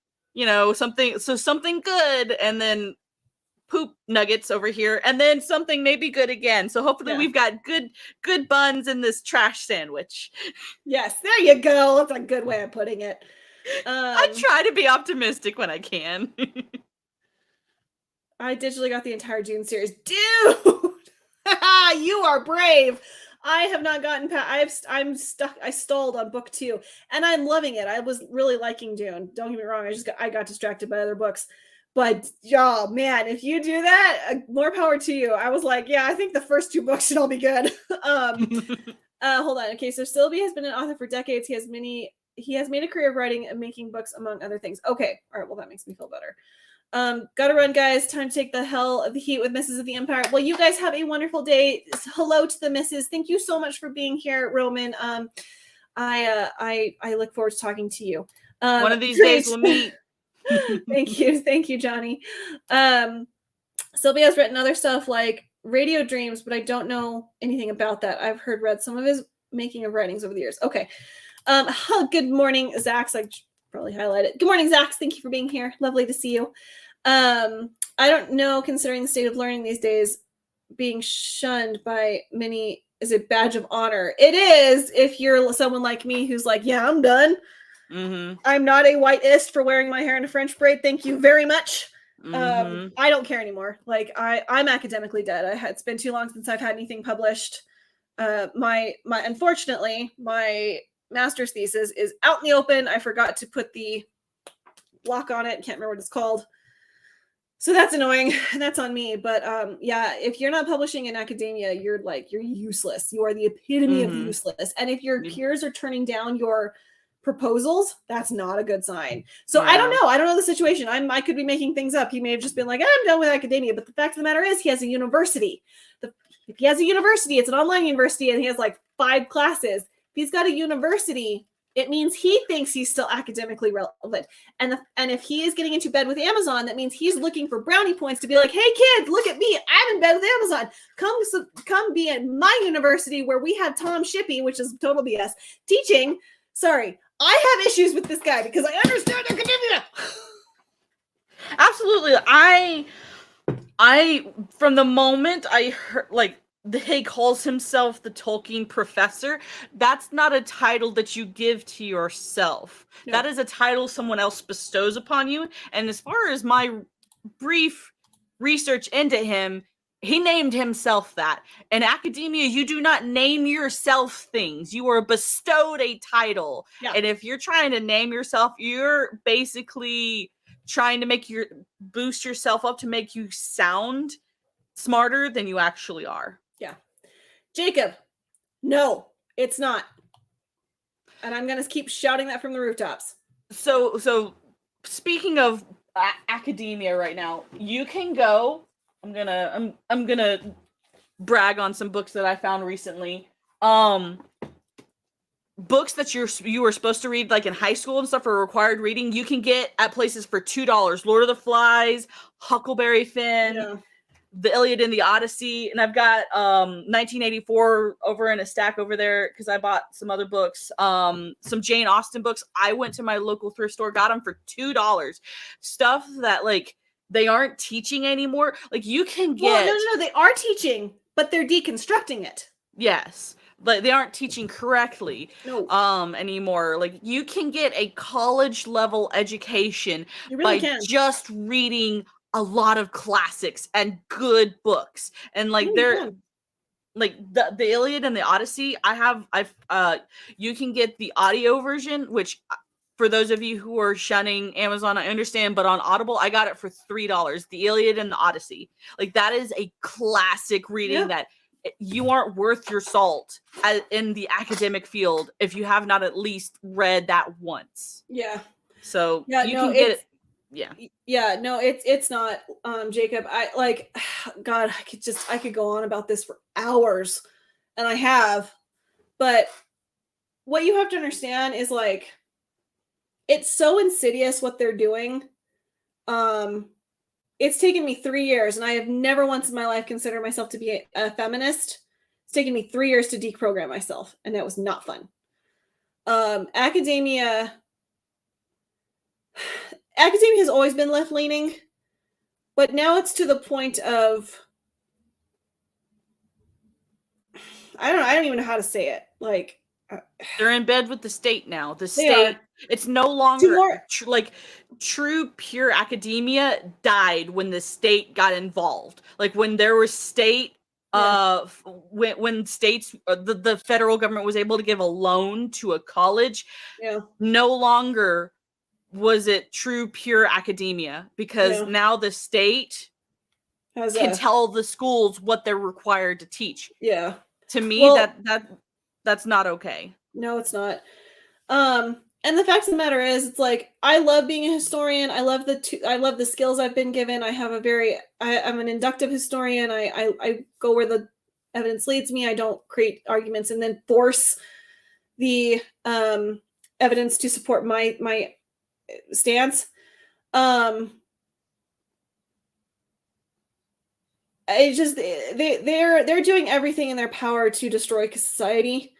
something good, and then poop nuggets over here, and then something maybe good again. So hopefully we've got good buns in this trash sandwich. Yes, there you go. That's a good way of putting it. I try to be optimistic when I can. I digitally got the entire Dune series. Dude! You are brave. I have not gotten past. I'm stuck. I stalled on book 2, and I'm loving it. I was really liking Dune. Don't get me wrong. I got distracted by other books, but oh man, if you do that, more power to you. I was like, yeah, I think the first 2 books should all be good. Hold on. Okay, so Sylvie has been an author for decades. He has made a career of writing and making books, among other things. Okay, all right. Well, that makes me feel better. Gotta run, guys. Time to take the hell of the heat with Misses of the Empire. Well, you guys have a wonderful day. Hello to the misses. Thank you so much for being here, Roman. I look forward to talking to you. One of these days we'll meet. Thank you, Johnny. Sylvia's written other stuff like Radio Dreams, but I don't know anything about that. I've read some of his making of writings over the years. Okay. Good morning, Zax. I probably highlighted. Good morning, Zax. Thank you for being here. Lovely to see you. I don't know, considering the state of learning these days, being shunned by many is a badge of honor. It is if you're someone like me who's like, yeah, I'm done. Mm-hmm. I'm not a whiteist for wearing my hair in a French braid. Thank you very much. Mm-hmm. I don't care anymore. Like I'm academically dead. It's been too long since I've had anything published. Unfortunately, my master's thesis is out in the open. I forgot to put the block on it. Can't remember what it's called. So that's annoying. That's on me. But yeah, if you're not publishing in academia, you're useless. You are the epitome of useless. And if your peers are turning down your proposals, that's not a good sign. So I don't know. I don't know the situation. I could be making things up. He may have just been like, I'm done with academia. But the fact of the matter is he has a university. If he has a university, it's an online university, and he has like 5 classes. If he's got a university, it means he thinks he's still academically relevant. And if he is getting into bed with Amazon, that means he's looking for brownie points to be like, hey kids, look at me. I'm in bed with Amazon. Come be at my university where we have Tom Shippey, which is total BS, teaching. Sorry, I have issues with this guy because I understand academia. Absolutely. I from the moment I heard he calls himself the Tolkien professor, that's not a title that you give to yourself. No. That is a title someone else bestows upon you. And as far as my brief research into him, he named himself that. In academia, you do not name yourself things. You are bestowed a title. Yeah. And if you're trying to name yourself, you're basically trying to boost yourself up to make you sound smarter than you actually are. Yeah. Jacob, no, it's not. And I'm going to keep shouting that from the rooftops. So speaking of academia right now, you can go, I'm going to brag on some books that I found recently. Books that you were supposed to read like in high school and stuff for required reading, you can get at places for $2. Lord of the Flies, Huckleberry Finn, The Iliad and the Odyssey, and I've got 1984 over in a stack over there because I bought some other books, some Jane Austen books. I went to my local thrift store, got them for $2. Stuff that like they aren't teaching anymore. Like you can get. Well, no, they are teaching, but they're deconstructing it. Yes. But they aren't teaching correctly anymore. Like you can get a college level education just reading a lot of classics and good books. And like they're like the Iliad and the Odyssey, you can get the audio version, which for those of you who are shunning Amazon, I understand, but on Audible, I got it for $3. The Iliad and the Odyssey. Like that is a classic reading that you aren't worth your salt in the academic field if you have not at least read that once. Yeah. So you can get it. Yeah. Yeah, no, it's not, Jacob. God, I could go on about this for hours, and I have, but what you have to understand is like, it's so insidious what they're doing. It's taken me 3 years, and I have never once in my life considered myself to be a feminist. It's taken me 3 years to deprogram myself, and that was not fun. Academia academia has always been left-leaning, but now it's to the point of, I don't even know how to say it. Like, they're in bed with the state now. The state, it's no longer true pure academia died when the state got involved. Like when there was state, when states, the federal government was able to give a loan to a college, no longer was it true pure academia, because now the state can tell the schools what they're required to teach. Yeah. To me, that's not okay. No, it's not. And the fact of the matter is, it's like, I love being a historian. I love the skills I've been given. I have I'm an inductive historian. I go where the evidence leads me. I don't create arguments and then force the evidence to support my stance. It just, they're doing everything in their power to destroy society.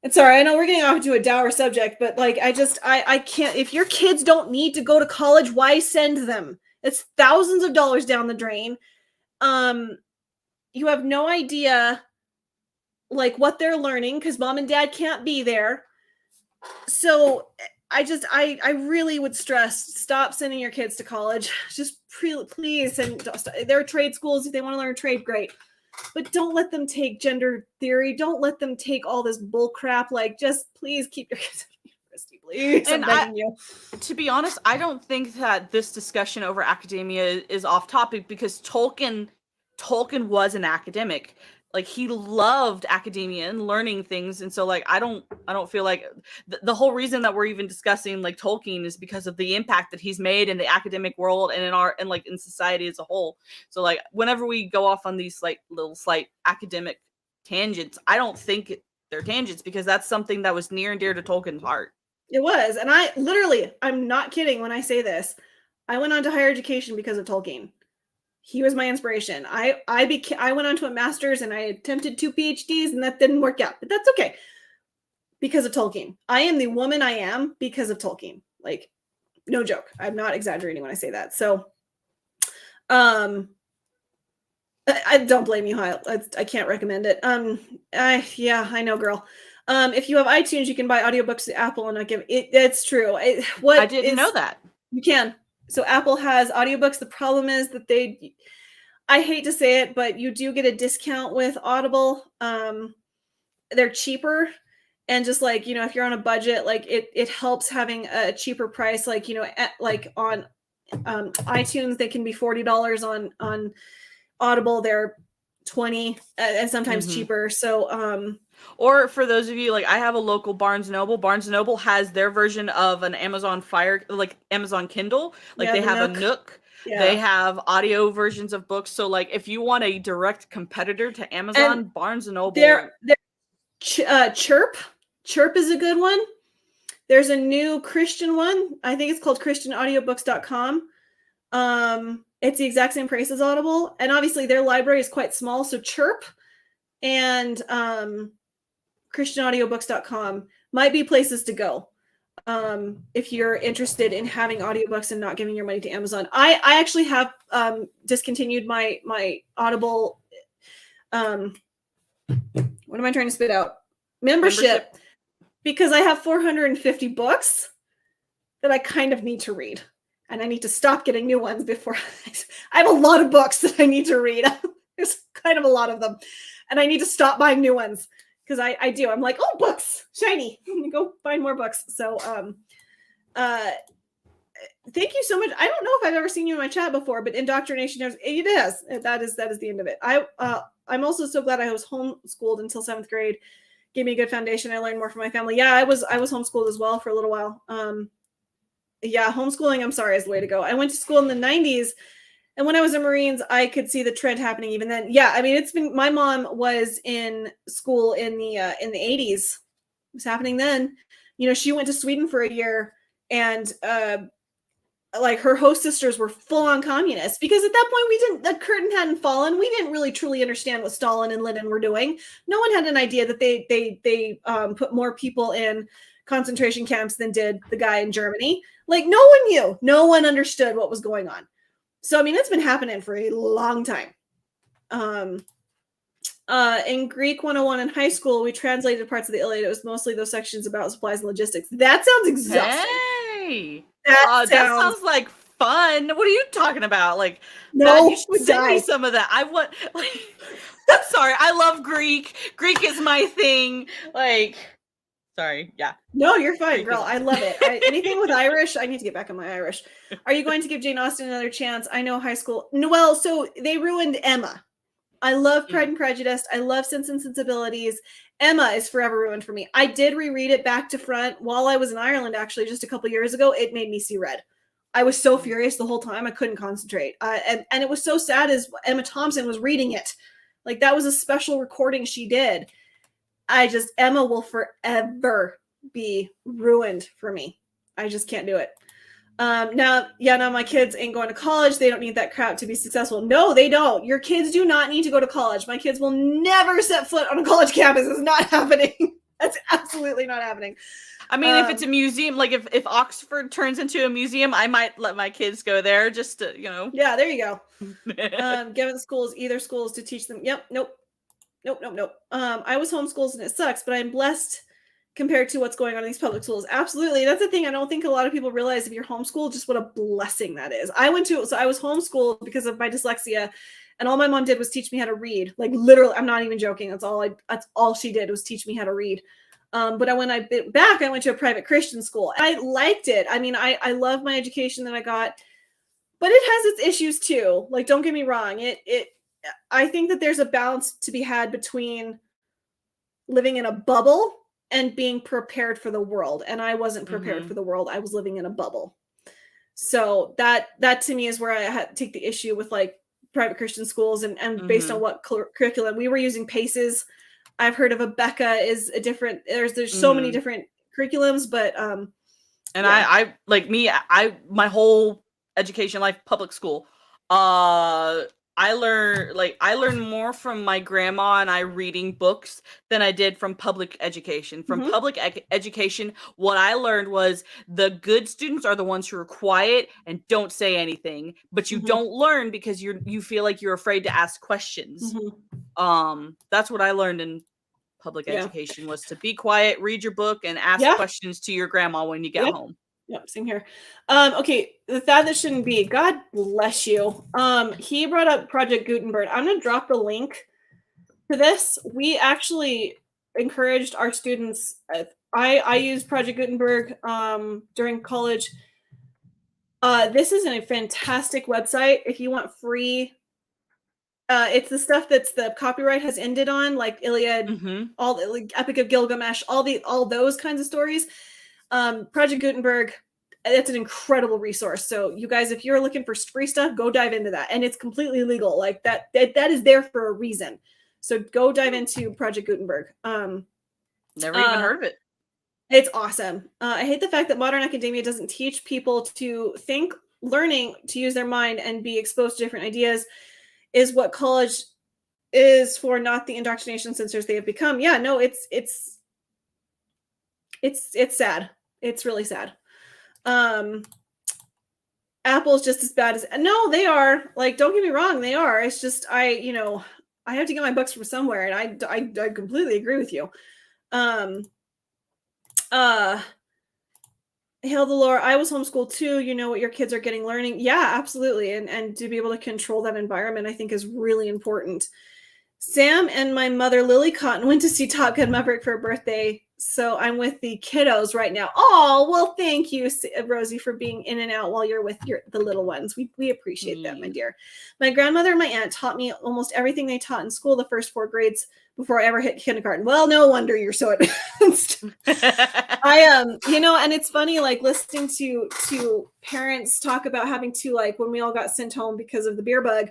And sorry, I know we're getting off to a dour subject, but like, I can't, if your kids don't need to go to college, why send them? It's thousands of dollars down the drain. You have no idea like what they're learning because mom and dad can't be there. So I really would stress, stop sending your kids to college. Just please, and there are trade schools. If they want to learn a trade, great. But don't let them take gender theory. Don't let them take all this bull crap. Like, just please keep your kids at university, please. And I'm begging you. To be honest, I don't think that this discussion over academia is off topic because Tolkien was an academic. Like, he loved academia and learning things, and so like I don't feel like the whole reason that we're even discussing like Tolkien is because of the impact that he's made in the academic world and in society as a whole. So like whenever we go off on these like little slight academic tangents, I don't think they're tangents because that's something that was near and dear to Tolkien's heart. It was, and I'm not kidding when I say this. I went on to higher education because of Tolkien. He was my inspiration. I went on to a master's and I attempted 2 PhDs and that didn't work out, but that's okay because of Tolkien. I am the woman I am because of Tolkien. Like, no joke. I'm not exaggerating when I say that. So, I don't blame you. I can't recommend it. Yeah, I know, girl. If you have iTunes, you can buy audiobooks to Apple and not give it. It's true. I didn't know that. You can. So Apple has audiobooks. The problem is that I hate to say it, but you do get a discount with Audible. They're cheaper. And just like, if you're on a budget, like it helps having a cheaper price. Like, like on iTunes, they can be $40 on Audible. They're $20 and sometimes cheaper. So, or for those of you, like I have a local Barnes & Noble. Barnes & Noble has their version of an Amazon Amazon Kindle. Like they have a Nook. Yeah. They have audio versions of books. So like if you want a direct competitor to Amazon, and Barnes & Noble. Chirp is a good one. There's a new Christian one. I think it's called ChristianAudiobooks.com. It's the exact same price as Audible. And obviously their library is quite small. So Chirp and ChristianAudiobooks.com might be places to go if you're interested in having audiobooks and not giving your money to Amazon. I actually have discontinued my Audible. What am I trying to spit out? Membership. Because I have 450 books that I kind of need to read. And I need to stop getting new ones before I have a lot of books that I need to read. There's kind of a lot of them. And I need to stop buying new ones. Because I do. I'm like, oh, books, shiny. I'm gonna go find more books. So, thank you so much. I don't know if I've ever seen you in my chat before, but indoctrination knows it is. That is the end of it. I'm also so glad I was homeschooled until 7th grade. Gave me a good foundation. I learned more from my family. Yeah, I was homeschooled as well for a little while. Yeah, homeschooling, I'm sorry, is the way to go. I went to school in the 90s. And when I was in Marines, I could see the trend happening even then. Yeah, I mean, my mom was in school in the 80s. It was happening then. She went to Sweden for a year and like her host sisters were full on communists because at that point the curtain hadn't fallen. We didn't really truly understand what Stalin and Lenin were doing. No one had an idea that they put more people in concentration camps than did the guy in Germany. Like, no one knew. No one understood what was going on. So, I mean, it's been happening for a long time. In Greek 101 in high school, we translated parts of the Iliad. It was mostly those sections about supplies and logistics. That sounds exhausting. Hey, that sounds like fun. What are you talking about? Like, no, you should send me some of that. I want. Like, I'm sorry. I love Greek. Greek is my thing. Like, sorry. Yeah. No, you're fine, girl. I love it. Anything with Irish, I need to get back on my Irish. Are you going to give Jane Austen another chance? I know high school. No, well, so they ruined Emma. I love Pride and Prejudice. I love Sense and Sensibilities. Emma is forever ruined for me. I did reread it back to front while I was in Ireland, actually, just a couple years ago. It made me see red. I was so furious the whole time. I couldn't concentrate. And it was so sad as Emma Thompson was reading it. Like, that was a special recording she did. Emma will forever be ruined for me. I just can't do it. Now my kids ain't going to college. They don't need that crap to be successful. No, they don't. Your kids do not need to go to college. My kids will never set foot on a college campus. It's not happening. That's absolutely not happening. I mean, if it's a museum, like if Oxford turns into a museum, I might let my kids go there just to, Yeah, there you go. Given either schools to teach them. Yep. Nope. I was homeschooled and it sucks, but I'm blessed compared to what's going on in these public schools. Absolutely. That's the thing. I don't think a lot of people realize if you're homeschooled, just what a blessing that is. I was homeschooled because of my dyslexia, and all my mom did was teach me how to read. Like, literally, I'm not even joking. That's all she did was teach me how to read. But when I bit back, I went to a private Christian school. I liked it. I mean, I love my education that I got, but it has its issues too. Like, don't get me wrong. I think that there's a balance to be had between living in a bubble and being prepared for the world. And I wasn't prepared for the world. I was living in a bubble. So that to me is where I had to take the issue with like private Christian schools and based on what curriculum we were using. PACES. I've heard of a Becca is a different, there's so many different curriculums, but I like me, my whole education life, public school, I learned more from my grandma and I reading books than I did from public education. From public education, what I learned was the good students are the ones who are quiet and don't say anything, but you don't learn because you feel like you're afraid to ask questions. That's what I learned in public education, was to be quiet, read your book, and ask questions to your grandma when you get home. Yep, same here. Okay, the thought that shouldn't be. God bless you. He brought up Project Gutenberg. I'm gonna drop the link to this. We actually encouraged our students. I used Project Gutenberg during college. This is a fantastic website if you want free. It's the stuff that's the copyright has ended on, like Iliad, all the like, Epic of Gilgamesh, all those kinds of stories. Project Gutenberg, it's an incredible resource. So you guys, if you're looking for free stuff, go dive into that. And it's completely legal. Like that is there for a reason. So go dive into Project Gutenberg. Never even heard of it. It's awesome. I hate the fact that modern academia doesn't teach people to think. Learning to use their mind and be exposed to different ideas is what college is for, not the indoctrination censors they have become. Yeah, no, it's sad. It's really sad. Apple's just as bad as, no, they are. Like, don't get me wrong, they are. It's just I have to get my books from somewhere, and I completely agree with you. Hail the Lord. I was homeschooled too. You know what your kids are getting learning. Yeah, absolutely. And to be able to control that environment, I think, is really important. Sam and my mother, Lily Cotton, went to see Top Gun Maverick for her birthday. So I'm with the kiddos right now. Oh, well, thank you, Rosie, for being in and out while you're with the little ones. We appreciate that, my dear. My grandmother and my aunt taught me almost everything they taught in school the first 4 grades before I ever hit kindergarten. Well, no wonder you're so advanced. And it's funny, like, listening to parents talk about having to, like, when we all got sent home because of the beer bug,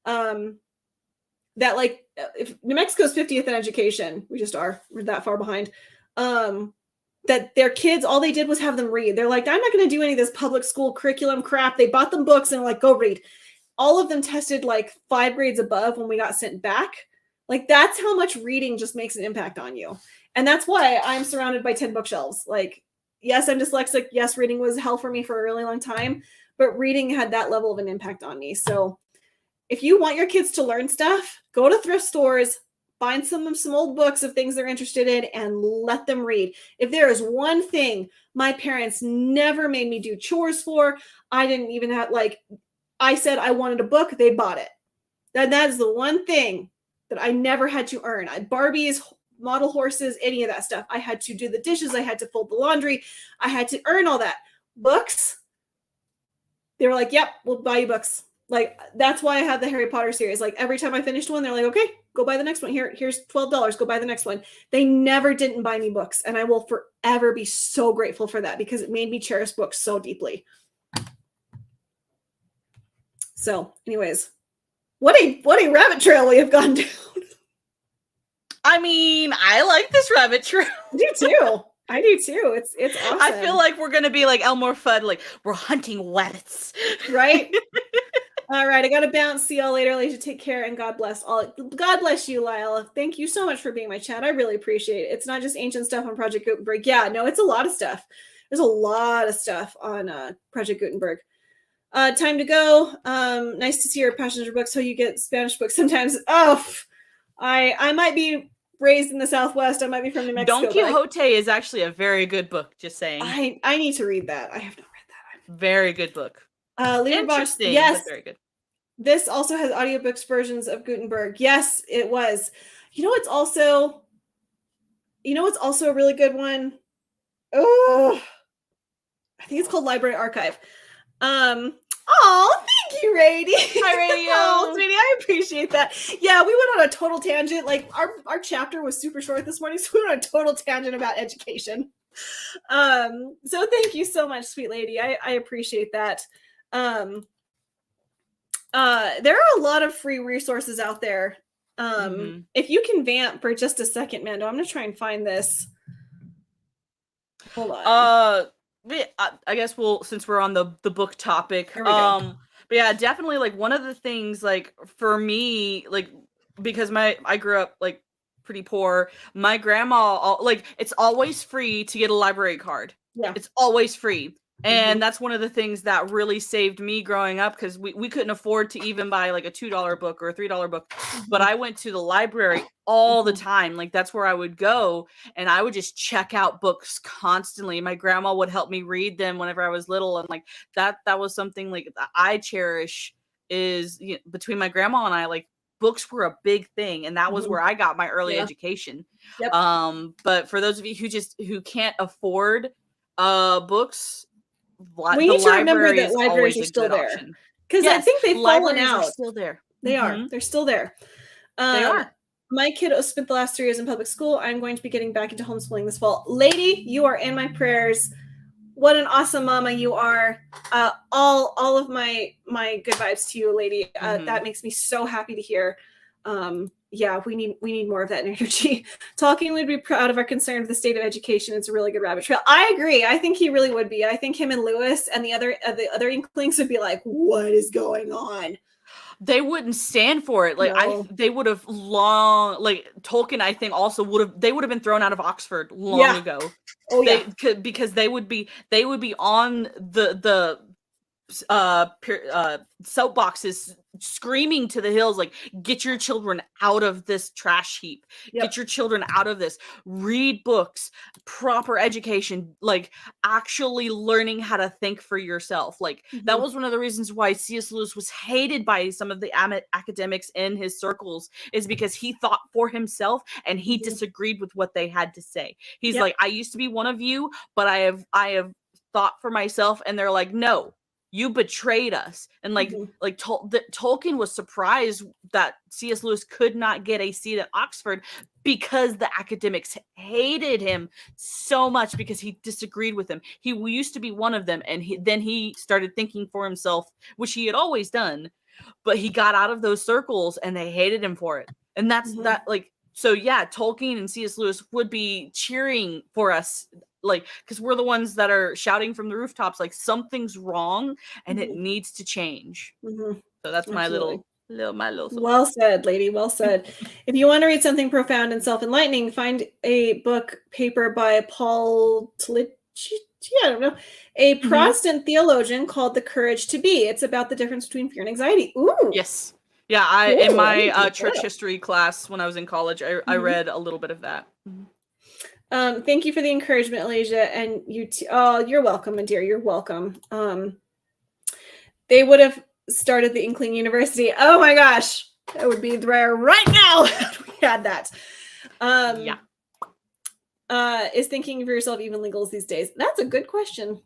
that, like, if New Mexico's 50th in education, we're that far behind, that their kids, all they did was have them read. They're like, I'm not going to do any of this public school curriculum crap. They bought them books and like, go read. All of them tested like 5 grades above when we got sent back. Like, that's how much reading just makes an impact on you. And that's why I'm surrounded by 10 bookshelves. Like, yes, I'm dyslexic. Yes, reading was hell for me for a really long time, but reading had that level of an impact on me. So if you want your kids to learn stuff, go to thrift stores, find some old books of things they're interested in, and let them read. If there is one thing my parents never made me do chores for, I didn't even have, like, I said I wanted a book, they bought it. That is the one thing that I never had to earn. Barbies, model horses, any of that stuff. I had to do the dishes. I had to fold the laundry. I had to earn all that. Books, they were like, yep, we'll buy you books. Like, that's why I have the Harry Potter series. Like, every time I finished one, they're like, okay, go buy the next one. Here's $12. Go buy the next one. They never didn't buy me books. And I will forever be so grateful for that because it made me cherish books so deeply. So anyways, what a rabbit trail we have gone down. I mean, I like this rabbit trail. I do too. I do too. It's awesome. I feel like we're gonna be like Elmore Fudd, like we're hunting rabbits, right? All right, I gotta bounce. See y'all later. Lisa, take care and God bless all. God bless you, Lyle. Thank you so much for being my chat. I really appreciate it. It's not just ancient stuff on Project Gutenberg. Yeah, no, it's a lot of stuff. There's a lot of stuff on Project Gutenberg. Time to go. Nice to see your passion for books. So you get Spanish books sometimes. Oh, I might be raised in the Southwest. I might be from New Mexico. Don Quixote is actually a very good book. Just saying. I need to read that. I have not read that. Very good book. Interesting. Yes, very good. This also has audiobooks versions of Gutenberg. Yes, it was. You know what's also a really good one? Oh, I think it's called Library Archive. Oh, thank you, Rady. Hi, Radio. Oh, sweetie, I appreciate that. Yeah, we went on a total tangent. Like our chapter was super short this morning, so we went on a total tangent about education. So thank you so much, sweet lady. I appreciate that. There are a lot of free resources out there. If you can vamp for just a second, Mando, I'm gonna try and find this. Hold on. I guess since we're on the book topic, but yeah, definitely like one of the things like for me, like because I grew up like pretty poor, my grandma like it's always free to get a library card. Yeah, it's always free. And that's one of the things that really saved me growing up because we couldn't afford to even buy like a $2 book or a $3 book. But I went to the library all the time. Like that's where I would go and I would just check out books constantly. My grandma would help me read them whenever I was little. And like that was something like I cherish is between my grandma and I, like books were a big thing. And that was where I got my early education. Yep. But for those of you who can't afford books, we need to remember that libraries are still there because I think they've fallen out. Still there. They are. They're still there. They are. My kiddo spent the last 3 years in public school. I'm going to be getting back into homeschooling this fall. Lady, you are in my prayers. What an awesome mama you are. All of my good vibes to you, lady. That makes me so happy to hear. Yeah, we need more of that energy. Tolkien would be proud of our concern for the state of education. It's a really good rabbit trail. I agree. I think he really would be. I think him and Lewis and the other Inklings would be like, what is going on? They wouldn't stand for it. Like No. they would have long, like Tolkien, I think also would have been thrown out of Oxford long ago. Oh yeah. Because they would be on the soapboxes screaming to the hills like, get your children out of this trash heap. Get your children out of this. Read books, proper education, like actually learning how to think for yourself. Like that was one of the reasons why C.S. Lewis was hated by some of the academics in his circles, is because he thought for himself and he disagreed with what they had to say. He's like, I used to be one of you, but I have thought for myself. And they're like, no, you betrayed us. And Tolkien was surprised that C.S. Lewis could not get a seat at Oxford because the academics hated him so much because he disagreed with them. He used to be one of them, and then he started thinking for himself, which he had always done, but he got out of those circles and they hated him for it. And that's that, like, so yeah, Tolkien and C.S. Lewis would be cheering for us, like, because we're the ones that are shouting from the rooftops, like something's wrong and it needs to change. So that's my little Well said, lady. Well said. If you want to read something profound and self-enlightening, find a paper by Paul Tillich, I don't know, a Protestant theologian called The Courage to Be. It's about the difference between fear and anxiety. Ooh. Yes. Yeah, in my church history class when I was in college, I read a little bit of that. Thank you for the encouragement, Alasia, and you. Oh, you're welcome, my dear. You're welcome. They would have started the Inkling University. Oh my gosh, that would be there right now. We had that. Is thinking for yourself even legals these days? That's a good question.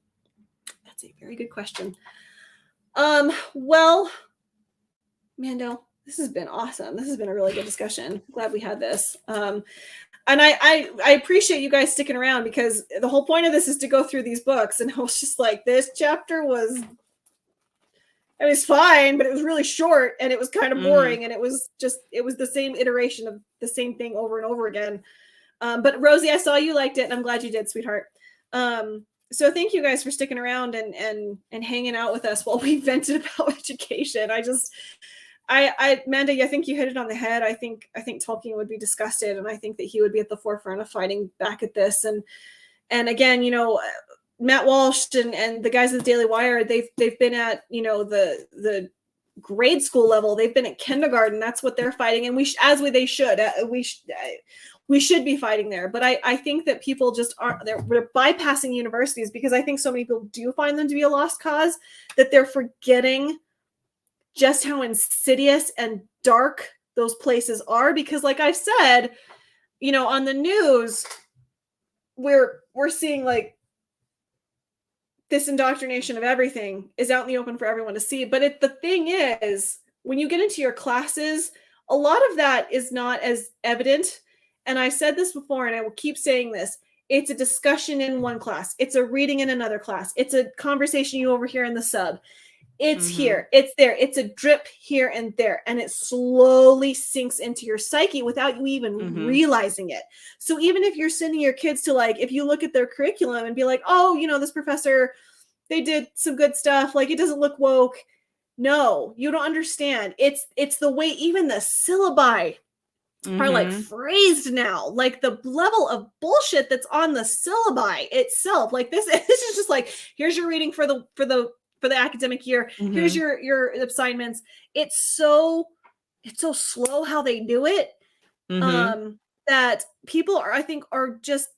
That's a very good question. Well, Mando, this has been awesome. This has been a really good discussion. Glad we had this. And I appreciate you guys sticking around, because the whole point of this is to go through these books. And I was just like, this chapter was, it was fine, but it was really short and it was kind of boring. And it was the same iteration of the same thing over and over again. But Rosie, I saw you liked it, and I'm glad you did, sweetheart. So thank you guys for sticking around and hanging out with us while we vented about education. Manda, I think you hit it on the head. I think Tolkien would be disgusted, and I think that he would be at the forefront of fighting back at this. And again, Matt Walsh and the guys at the Daily Wire, they've been at, the grade school level. They've been at kindergarten. That's what they're fighting, and we should be fighting there. But I think that people just they're bypassing universities, because I think so many people do find them to be a lost cause, that they're forgetting just how insidious and dark those places are. Because like I've said, on the news, we're seeing like this indoctrination of everything is out in the open for everyone to see. But the thing is, when you get into your classes, a lot of that is not as evident. And I said this before, and I will keep saying this. It's a discussion in one class. It's a reading in another class. It's a conversation you overhear in the sub. It's here. It's there. It's a drip here and there. And it slowly sinks into your psyche without you even realizing it. So even if you're sending your kids to, like, if you look at their curriculum and be like, oh, this professor, they did some good stuff. Like, it doesn't look woke. No, you don't understand. It's the way even the syllabi are like phrased now, like the level of bullshit that's on the syllabi itself. Like this is just like, here's your reading for the academic year. Here's your assignments. It's so slow how they do it, that people are just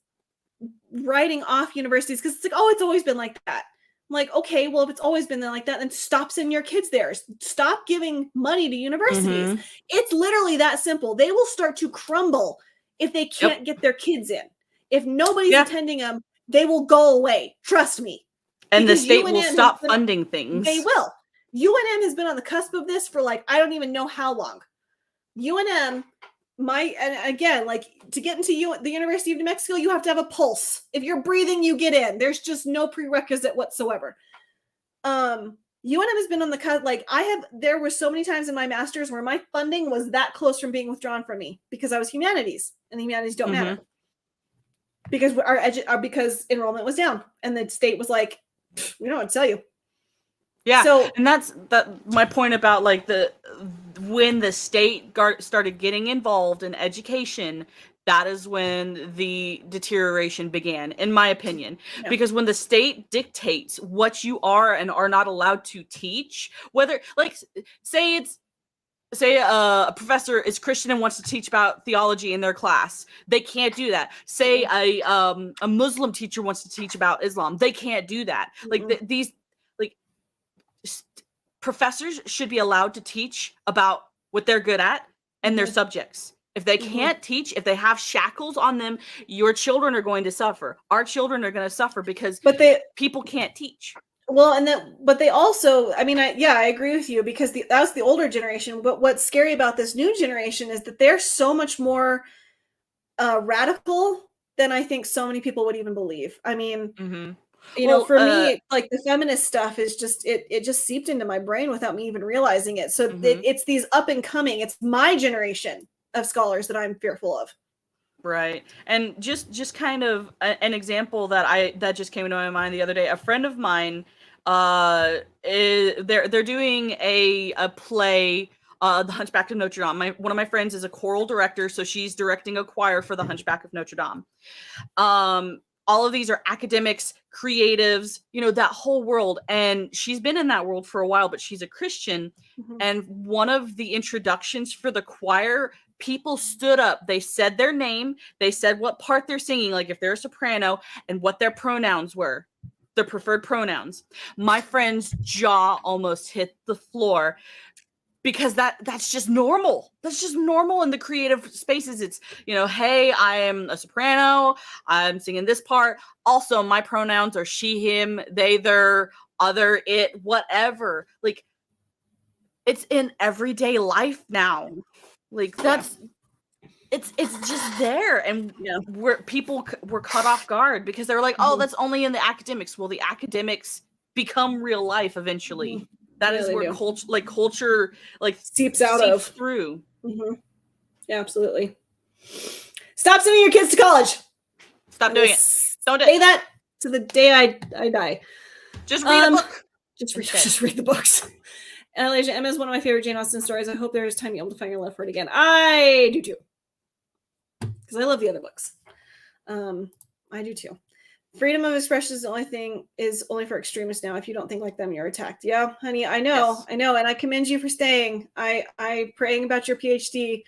writing off universities, because it's like, oh, it's always been like that. I'm like, okay, well, if it's always been like that, then stop sending your kids there. Stop giving money to universities. It's literally that simple. They will start to crumble if they can't get their kids in. If nobody's attending them, they will go away. Trust me. And the state will stop funding things. They will. UNM has been on the cusp of this for I don't even know how long. UNM, and again, like, to get into the University of New Mexico, you have to have a pulse. If you're breathing, you get in. There's just no prerequisite whatsoever. UNM has been on the cusp. Like, there were so many times in my master's where my funding was that close from being withdrawn from me, because I was humanities, and the humanities don't matter. Because because enrollment was down, and the state was like, we don't know what to tell you. Yeah, so, and that's my point about, like, when the state started getting involved in education, that is when the deterioration began, in my opinion. Yeah. Because when the state dictates what you are and are not allowed to teach, whether, like, say a professor is Christian and wants to teach about theology in their class, they can't do that. Say a Muslim teacher wants to teach about Islam, they can't do that. Like, these professors should be allowed to teach about what they're good at and their subjects. If they can't teach, if they have shackles on them, your children are going to suffer. Our children are going to suffer because people can't teach. Well, but they also, I mean, I agree with you, because that's the older generation. But what's scary about this new generation is that they're so much more radical than I think so many people would even believe. I mean, for me, like, the feminist stuff is just, it just seeped into my brain without me even realizing it. So it's these up and coming, it's my generation of scholars that I'm fearful of. Right. And just kind of an example that just came into my mind the other day. A friend of mine, they're doing a play the Hunchback of Notre Dame. One of my friends is a choral director, so she's directing a choir for the Hunchback of Notre Dame. All of these are academics, creatives, that whole world. And she's been in that world for a while, but she's a Christian. Mm-hmm. And one of the introductions for the choir, people stood up. They said their name. They said what part they're singing, like if they're a soprano, and what their pronouns were, their preferred pronouns. My friend's jaw almost hit the floor. Because that's just normal. That's just normal in the creative spaces. It's, hey, I am a soprano. I'm singing this part. Also, my pronouns are she, him, they, their, other, it, whatever. Like, it's in everyday life now. Like, it's just there. And people were caught off guard because they were like, oh, that's only in the academics. Well, the academics become real life eventually. Mm-hmm. That is where culture seeps out of through. Mm-hmm. Yeah, absolutely. Stop sending your kids to college. Stop doing it. Don't say that to the day I die. Just read a book. Just read the books. Elijah, Emma is one of my favorite Jane Austen stories. I hope there is time you'll be able to find your love for it again. I do too, because I love the other books. I do too. Freedom of expression is only for extremists now. If you don't think like them, you're attacked. Yeah, honey, I know. Yes. I know. And I commend you for staying. I praying about your PhD.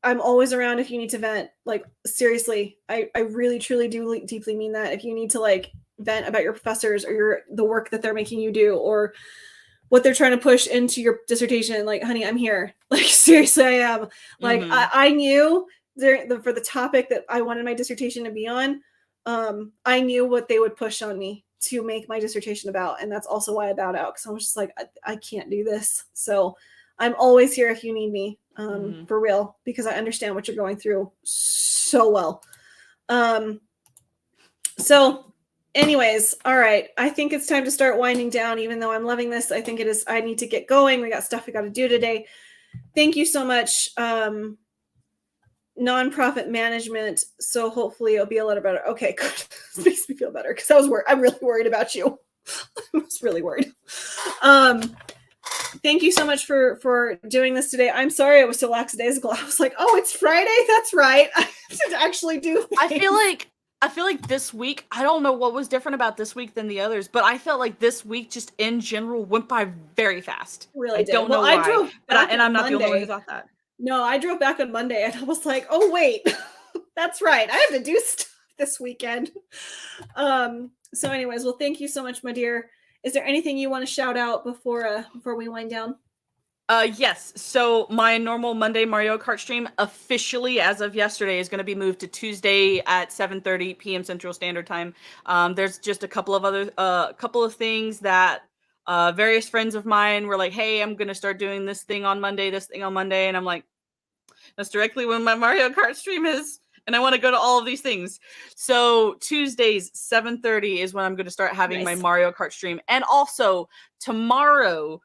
I'm always around if you need to vent. Like, seriously, I really, truly do deeply mean that. If you need to vent about your professors or the work that they're making you do or what they're trying to push into your dissertation, honey, I'm here. Seriously, I am. Mm-hmm. I knew for the topic that I wanted my dissertation to be on, I knew what they would push on me to make my dissertation about. And that's also why I bowed out. Cause I was just like, I can't do this. So I'm always here if you need me, for real, because I understand what you're going through so well. So anyways, all right. I think it's time to start winding down, even though I'm loving this. I think it is. I need to get going. We got stuff we got to do today. Thank you so much. Nonprofit management, so hopefully it'll be a little better. Okay, good. This makes me feel better because I'm really worried about you. I was really worried. Thank you so much for doing this today. I'm sorry I was so lackadaisical. I was like, oh, it's Friday. That's right. I have to actually do things. I feel like this week, I don't know what was different about this week than the others, but I felt like this week just in general went by very fast. Really did. I don't know why. I drove back and I'm not the only one who thought that. No, I drove back on Monday and I was like, oh, wait, that's right. I have to do stuff this weekend. So anyways, well, thank you so much, my dear. Is there anything you want to shout out before we wind down? Yes. So my normal Monday Mario Kart stream officially, as of yesterday, is going to be moved to Tuesday at 7:30 p.m. Central Standard Time. There's just a couple of things that various friends of mine were like, hey, I'm going to start doing this thing on Monday. And I'm like, that's directly when my Mario Kart stream is. And I want to go to all of these things. So Tuesdays, 7:30 is when I'm going to start having my Mario Kart stream. And also tomorrow,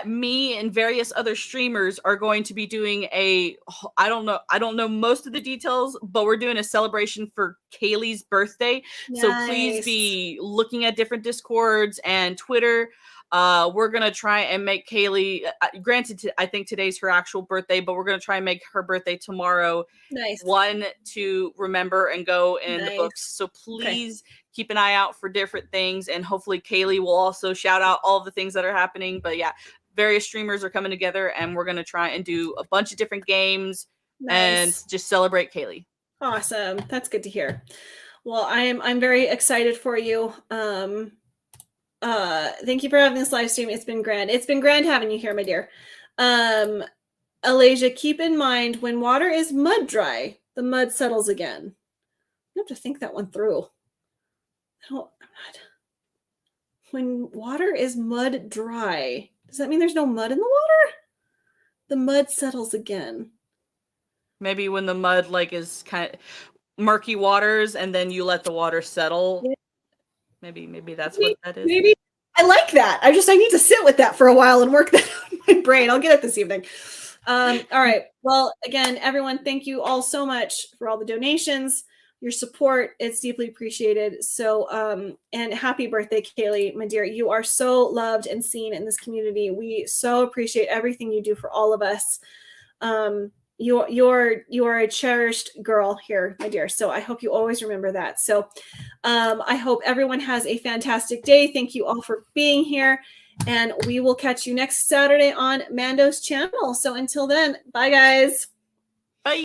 me and various other streamers are going to be doing I don't know most of the details, but we're doing a celebration for Kaylee's birthday. Nice. So please be looking at different Discords and Twitter. We're going to try and make Kaylee, granted, I think today's her actual birthday, but we're going to try and make her birthday tomorrow. Nice. One to remember and go in the books. So please keep an eye out for different things. And hopefully Kaylee will also shout out all of the things that are happening. But yeah, various streamers are coming together and we're going to try and do a bunch of different games and just celebrate Kaylee. Awesome. That's good to hear. Well, I'm very excited for you. Thank you for having this live stream. It's been grand. It's been grand having you here, my dear. Alasia, keep in mind when water is mud dry, the mud settles again. You have to think that one through. When water is mud dry, does that mean there's no mud in the water? The mud settles again. Maybe when the mud is kind of murky waters and then you let the water settle. Yeah. Maybe that's what that is. Maybe I like that. I need to sit with that for a while and work that out in my brain. I'll get it this evening. All right. Well, again, everyone, thank you all so much for all the donations. your support. It's deeply appreciated. So, and happy birthday, Kaylee, my dear. You are so loved and seen in this community. We so appreciate everything you do for all of us. You're a cherished girl here, my dear. So I hope you always remember that. So I hope everyone has a fantastic day. Thank you all for being here. And we will catch you next Saturday on Mando's channel. So until then, bye guys.